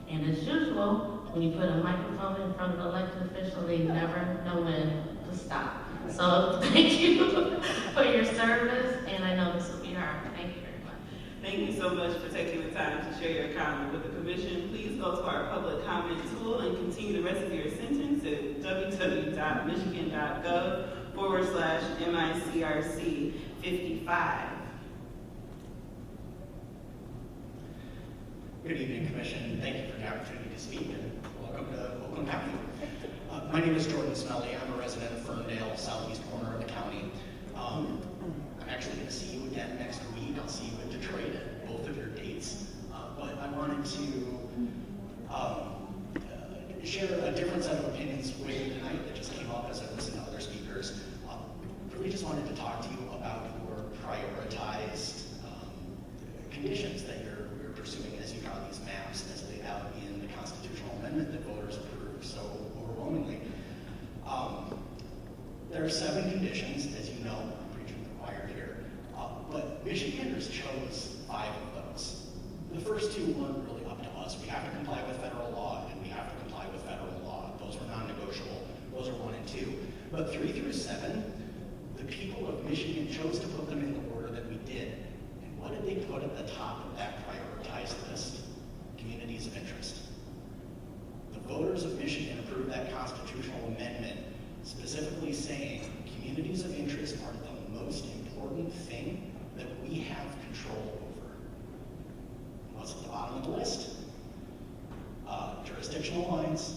And as usual, when you put a microphone in front of an elected official, they never know when to stop. So thank you for your service, and I know this will be hard. Thank you very much. Thank you so much for taking the time to share your comment with the commission. Please go to our public comment tool and continue the rest of your sentence at www.michigan.gov/MICRC55. Good evening, Commission. Thank you for the opportunity to speak, and welcome to Oakland County. My name is Jordan Smelly. I'm a resident of Ferndale, southeast corner of the county. I'm actually going to see you again next week. I'll see you in Detroit at both of your dates. But I wanted to share a different set of opinions with you tonight that just came up as I listened to other speakers. Really just wanted to talk to you about your prioritized conditions that you're pursuing as you draw these maps as laid out in the constitutional amendment that voters approved so overwhelmingly. There are 7 conditions, as you know, I'm preaching to the choir here, but Michiganders chose 5 of those. The first 2 weren't really up to us. We have to comply with federal law, and we have to comply with federal law. Those were non-negotiable. Those are 1 and 2. But 3 through 7, The people of Michigan chose to put them in the order that we did. And what did they put at the top of that prioritized list? Communities of interest. The voters of Michigan approved that constitutional amendment, specifically saying communities of interest are the most important thing that we have control over. What's at the bottom of the list? Jurisdictional lines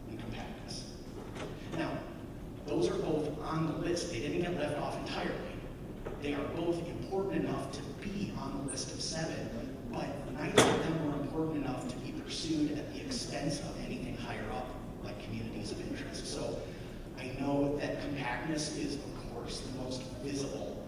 and compactness. Now, those are both on the list. They didn't get left off entirely. They are both important enough to be on the list of 7, but neither of them were important enough to be pursued at the expense of anything higher up, like communities of interest. So I know that compactness is, of course, the most visible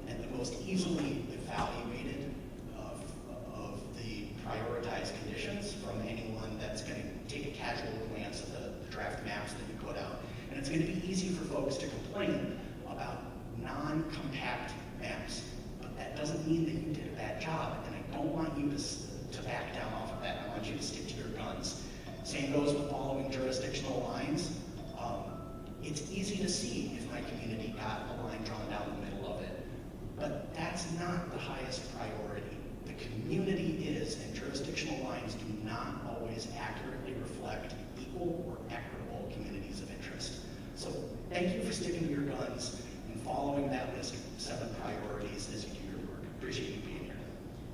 and the most easily evaluated of the prioritized conditions from anyone that's going to take a casual glance at the draft maps that you put out. And it's going to be easy for folks to complain about non-compact maps, but that doesn't mean that you did a bad job, and I don't want you to back down off of that. I want you to stick to your guns. Same goes with following jurisdictional lines. It's easy to see if my community got a line drawn down the middle of it, but that's not the highest priority. The community is, and jurisdictional lines do not always accurately reflect equal or equitable communities of interest. So thank you for sticking to your guns and following that list of 7 priorities as you do your work. Appreciate you being here.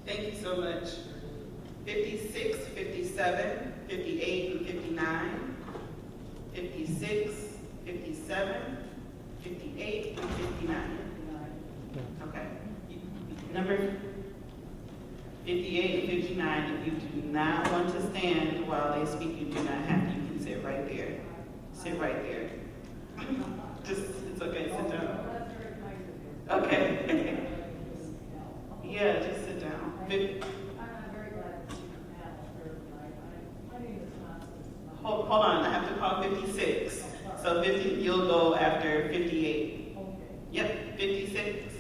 Thank you so much. 56, 57, 58, and 59. 56, 57, 58, and 59. Okay. Number 58 and 59, if you do not want to stand while they speak, you do not have to. You can sit right there. Sit right there. It's okay, sit down. Okay. Yeah, just sit down. Hold on, I have to call 56. So 50, you'll go after 58. Yep, 56.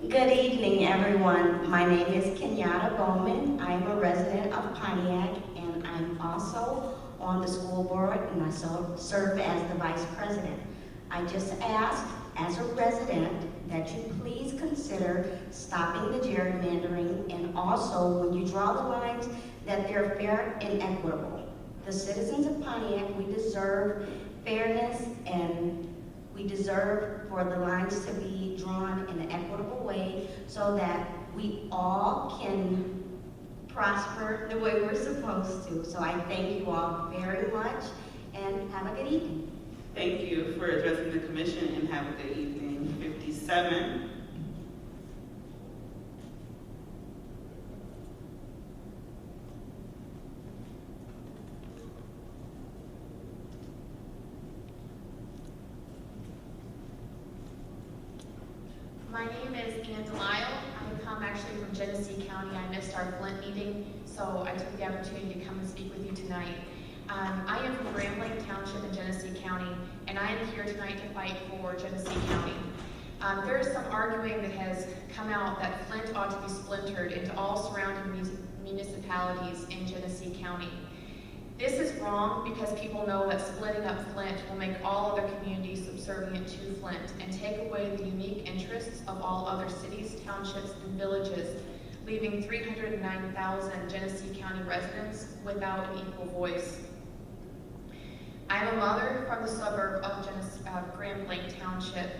Good evening, everyone. My name is Kenyatta Bowman. I am a resident of Pontiac, and I'm also on the school board, and I serve as the vice president. I just ask, as a resident, that you please consider stopping the gerrymandering, and also, when you draw the lines, that they're fair and equitable. The citizens of Pontiac, we deserve fairness, and we deserve for the lines to be drawn in an equitable way so that we all can prosper the way we're supposed to. So I thank you all very much, and have a good evening. Thank you for addressing the commission, and have a good evening. 57. My name is Ann Delisle. I come actually from Genesee County. I missed our Flint meeting, so I took the opportunity to come and speak with you tonight. I am from Grambling Township in Genesee County, and I am here tonight to fight for Genesee County. There is some arguing that has come out that Flint ought to be splintered into all surrounding municipalities in Genesee County. This is wrong because people know that splitting up Flint will make all other communities subservient to Flint and take away the unique interests of all other cities, townships, and villages, leaving 309,000 Genesee County residents without an equal voice. I'm a mother from the suburb of Grambling Township,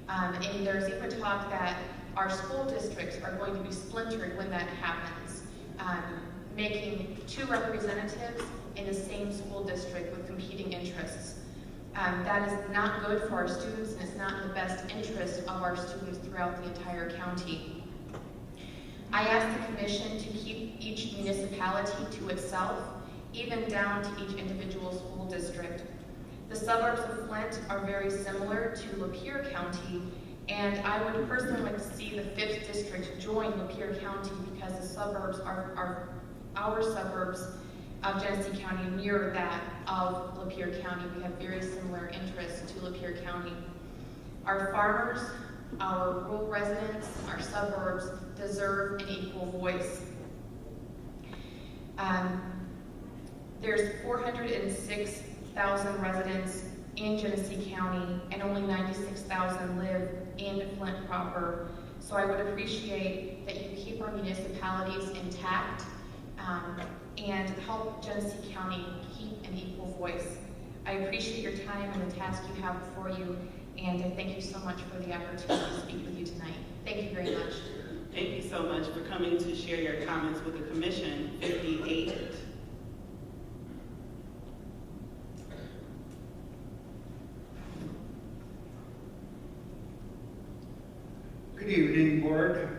and there's even talk that our school districts are going to be splintered when that happens, making 2 representatives in the same school district with competing interests. That is not good for our students, and it's not in the best interest of our students throughout the entire county. I ask the commission to keep each municipality to itself, even down to each individual school district. The suburbs of Flint are very similar to Lapeer County, and I would personally like to see the 5th district join Lapeer County because the suburbs are our suburbs of Genesee County mirror that of Lapeer County. We have very similar interests to Lapeer County. Our farmers, our rural residents, our suburbs deserve an equal voice. There's 406,000 residents in Genesee County, and only 96,000 live in Flint proper. So I would appreciate that you keep our municipalities intact and help Genesee County keep an equal voice. I appreciate your time and the task you have before you, and I thank you so much for the opportunity to speak with you tonight. Thank you very much. Thank you so much for coming to share your comments with the commission. 58. Good evening, Board.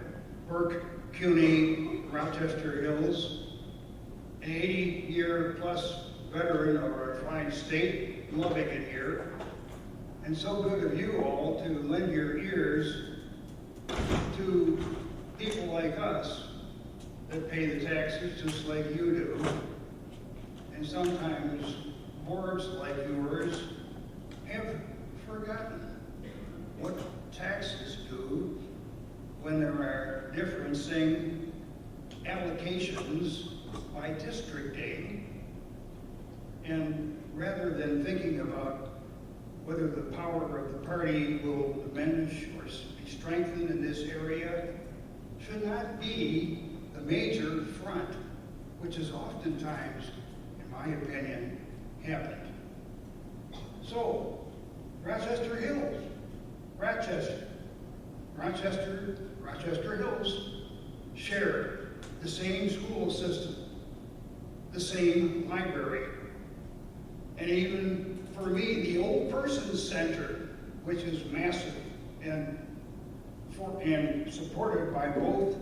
Burke CUNY, Rochester Hills, an 80-year-plus veteran of our fine state, loving it here, and so good of you all to lend your ears to people like us that pay the taxes just like you do, and sometimes boards like yours have forgotten what taxes do when there are differencing allocations by districting. And rather than thinking about whether the power of the party will diminish or be strengthened in this area, should not be the major front, which is oftentimes, in my opinion, happened. So, Rochester Hills, Rochester Hills share the same school system, the same library, and even for me, the Old Persons Center, which is massive and supported by both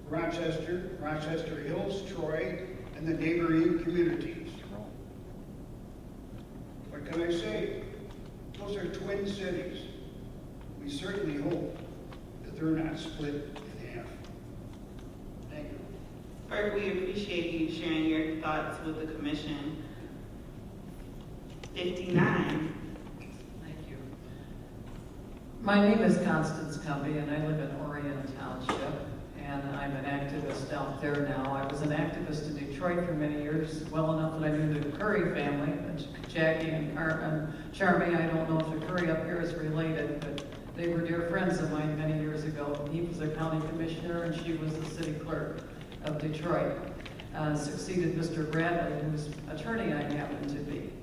Rochester Hills, Troy, and the neighboring communities. What can I say? Those are twin cities. We certainly hope that they're not split in half. Thank you. Burke, we appreciate you sharing your thoughts with the commission. 59. Thank you. My name is Constance Cumby, and I live in Orion Township, and I'm an activist out there now. I was an activist in Detroit for many years, well enough that I knew the Curry family, Jackie and Charmy. I don't know if the Curry up here is related, but they were dear friends of mine many years ago. He was a county commissioner, and she was the city clerk of Detroit. Succeeded Mr. Bradley, whose attorney I happen to be.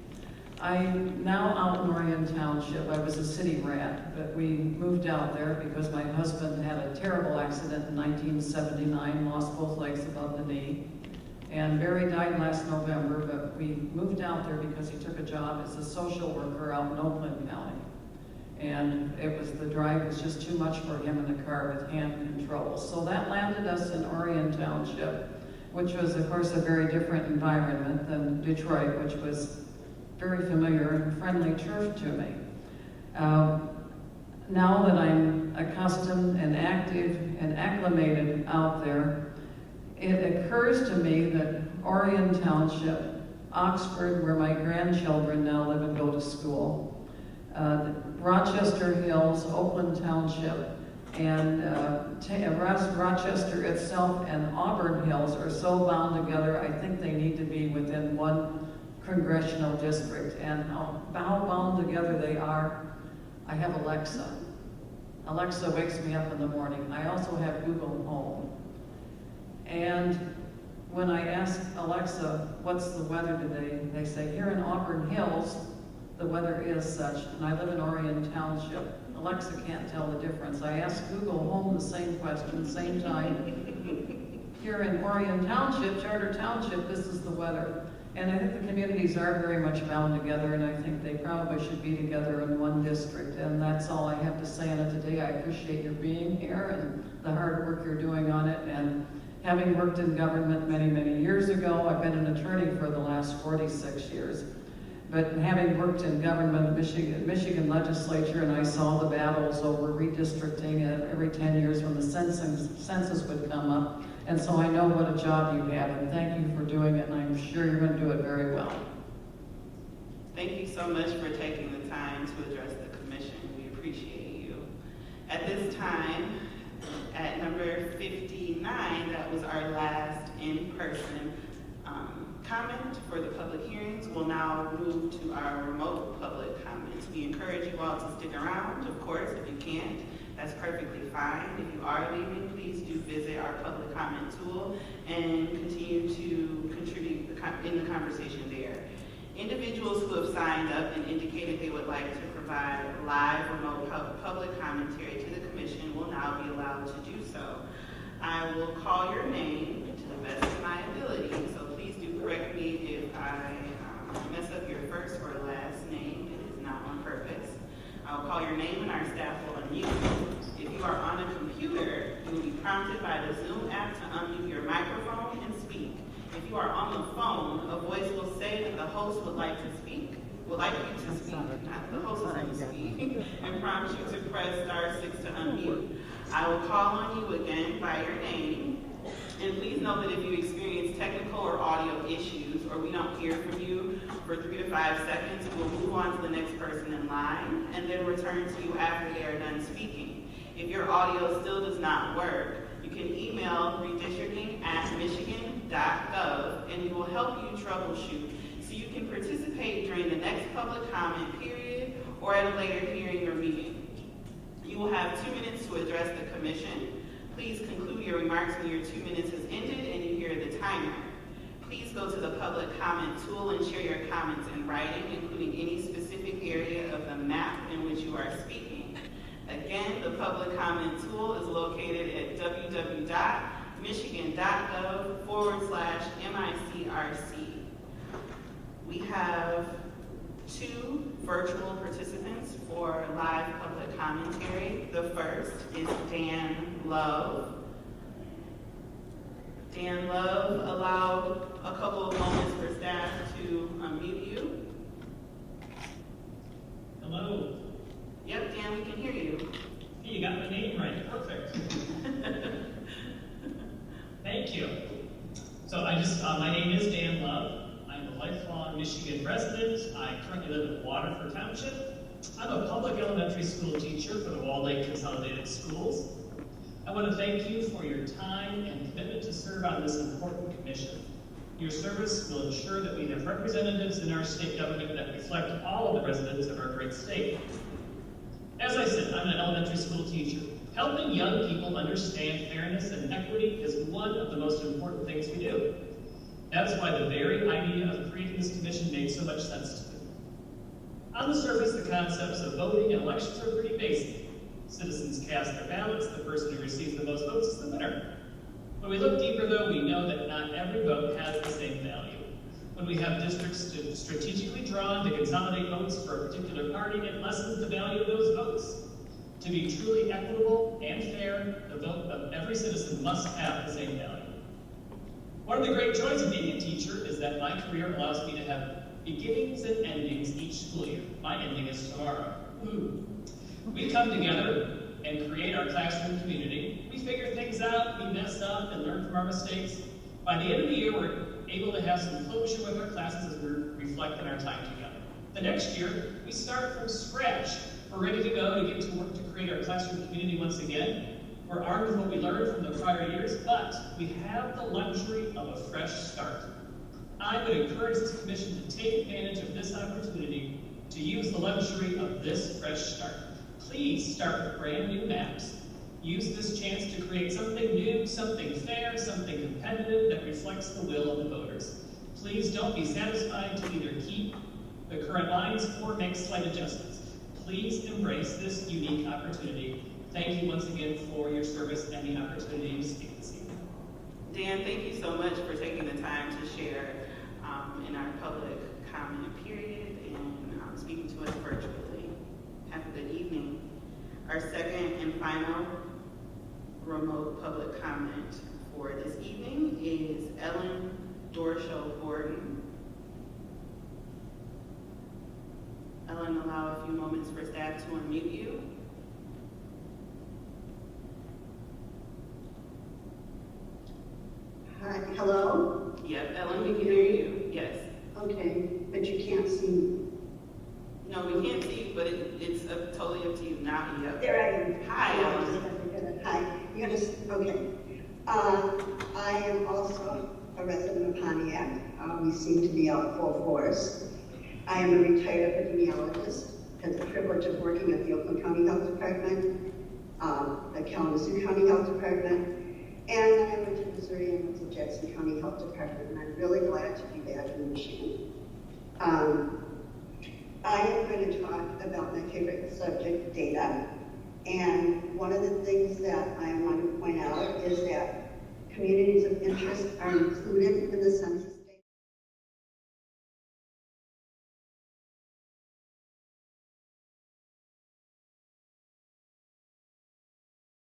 I'm now out in Orion Township. I was a city rat, but we moved out there because my husband had a terrible accident in 1979, lost both legs above the knee. And Barry died last November, but we moved out there because he took a job as a social worker out in Oakland County. And the drive was just too much for him in the car with hand controls. So that landed us in Orion Township, which was, of course, a very different environment than Detroit, which was very familiar and friendly turf to me. Now that I'm accustomed and active and acclimated out there, it occurs to me that Orion Township, Oxford, where my grandchildren now live and go to school, Rochester Hills, Oakland Township, and Rochester itself and Auburn Hills are so bound together, I think they need to be within one congressional district. And how bound together they are, I have Alexa. Alexa wakes me up in the morning. I also have Google Home. And when I ask Alexa, what's the weather today? They say, here in Auburn Hills, the weather is such, and I live in Orion Township. Alexa can't tell the difference. I ask Google Home the same question, same time. Here in Orion Township, Charter Township, this is the weather. And I think the communities are very much bound together, and I think they probably should be together in one district. And that's all I have to say on it today. I appreciate your being here and the hard work you're doing on it. And having worked in government many, many years ago, I've been an attorney for the last 46 years. But having worked in government, Michigan legislature, and I saw the battles over redistricting every 10 years when the census would come up. And so I know what a job you have, and thank you for doing it, and I'm sure you're going to do it very well. Thank you so much for taking the time to address the commission. We appreciate you. At this time, at number 59, that was our last in-person comment for the public hearings. We'll now move to our remote public comments. comments. We encourage you all to stick around, of course. If you can't, that's perfectly fine. If you are leaving, please do visit our public comment tool and continue to contribute in the conversation there. Individuals who have signed up and indicated they would like to provide live remote public commentary to the commission will now be allowed to do so. I will call your name to the best of my ability, so please do correct me if I mess up your first or last name. It is not on purpose. I'll call your name and our staff will unmute you. If you are on a computer, you will be prompted by the Zoom app to unmute your microphone and speak. If you are on the phone, a voice will say that the host would like to speak, not the host is going to speak, and prompt you to press *6 to unmute. I will call on you again by your name, and please know that if you experience technical or audio issues or we don't hear from you for 3 to 5 seconds, we'll move on to the next person in line and then return to you after they are done speaking. If your audio still does not work, you can email redistricting@michigan.gov and we will help you troubleshoot so you can participate during the next public comment period or at a later hearing or meeting. You will have 2 minutes to address the commission. Please conclude your remarks when your 2 minutes has ended and you hear the timer. Please go to the public comment tool and share your comments in writing, including any specific area of the map in which you are speaking. Again, the public comment tool is located at www.michigan.gov/MICRC. We have 2 virtual participants for live public commentary. The first is Dan Love. Dan Love, allow a couple of moments for staff to unmute you. Hello. Yep, Dan, we can hear you. Hey, you got my name right. Perfect. Thank you. So my name is Dan Love. I'm a lifelong Michigan resident. I currently live in Waterford Township. I'm a public elementary school teacher for the Wall Lake Consolidated Schools. I want to thank you for your time and commitment to serve on this important commission. Your service will ensure that we have representatives in our state government that reflect all of the residents of our great state. As I said, I'm an elementary school teacher. Helping young people understand fairness and equity is one of the most important things we do. That's why the very idea of creating this commission made so much sense to me. On the surface, the concepts of voting and elections are pretty basic. Citizens cast their ballots, the person who receives the most votes is the winner. When we look deeper, though, we know that not every vote has the same value. When we have districts strategically drawn to consolidate votes for a particular party, it lessens the value of those votes. To be truly equitable and fair, the vote of every citizen must have the same value. One of the great joys of being a teacher is that my career allows me to have beginnings and endings each school year. My ending is tomorrow. We come together and create our classroom community. We figure things out, we mess up, and learn from our mistakes. By the end of the year, we're able to have some closure with our classes as we reflect on our time together. The next year, we start from scratch. We're ready to go to get to work to create our classroom community once again. We're armed with what we learned from the prior years, but we have the luxury of a fresh start. I would encourage this commission to take advantage of this opportunity to use the luxury of this fresh start. Please start with brand new maps. Use this chance to create something new, something fair, something competitive that reflects the will of the voters. Please don't be satisfied to either keep the current lines or make slight adjustments. Please embrace this unique opportunity. Thank you once again for your service and the opportunity to speak this evening. Dan, thank you so much for taking the time to share in our public comment period and speaking to us virtually. Have a good evening. Our second and final remote public comment for this evening is Ellen Dorschel Gordon. Ellen, allow a few moments for staff to unmute you. Hi, hello? Yep, Ellen, we can hear you. Yes. Okay, but you can't see me. No, we can't see you, but it's totally up to you. Now, yep. There I am. Hi, Ellen. Hi. You're gonna, okay. I am also a resident of Pontiac. We seem to be out full force. I am a retired epidemiologist. had the privilege of working at the Oakland County Health Department, the Kalamazoo County Health Department, and then I went to Missouri and went to Jackson County Health Department, and I'm really glad to be back in Michigan. I am going to talk about my favorite subject, data. And one of the things that I want to point out is that communities of interest are included in the census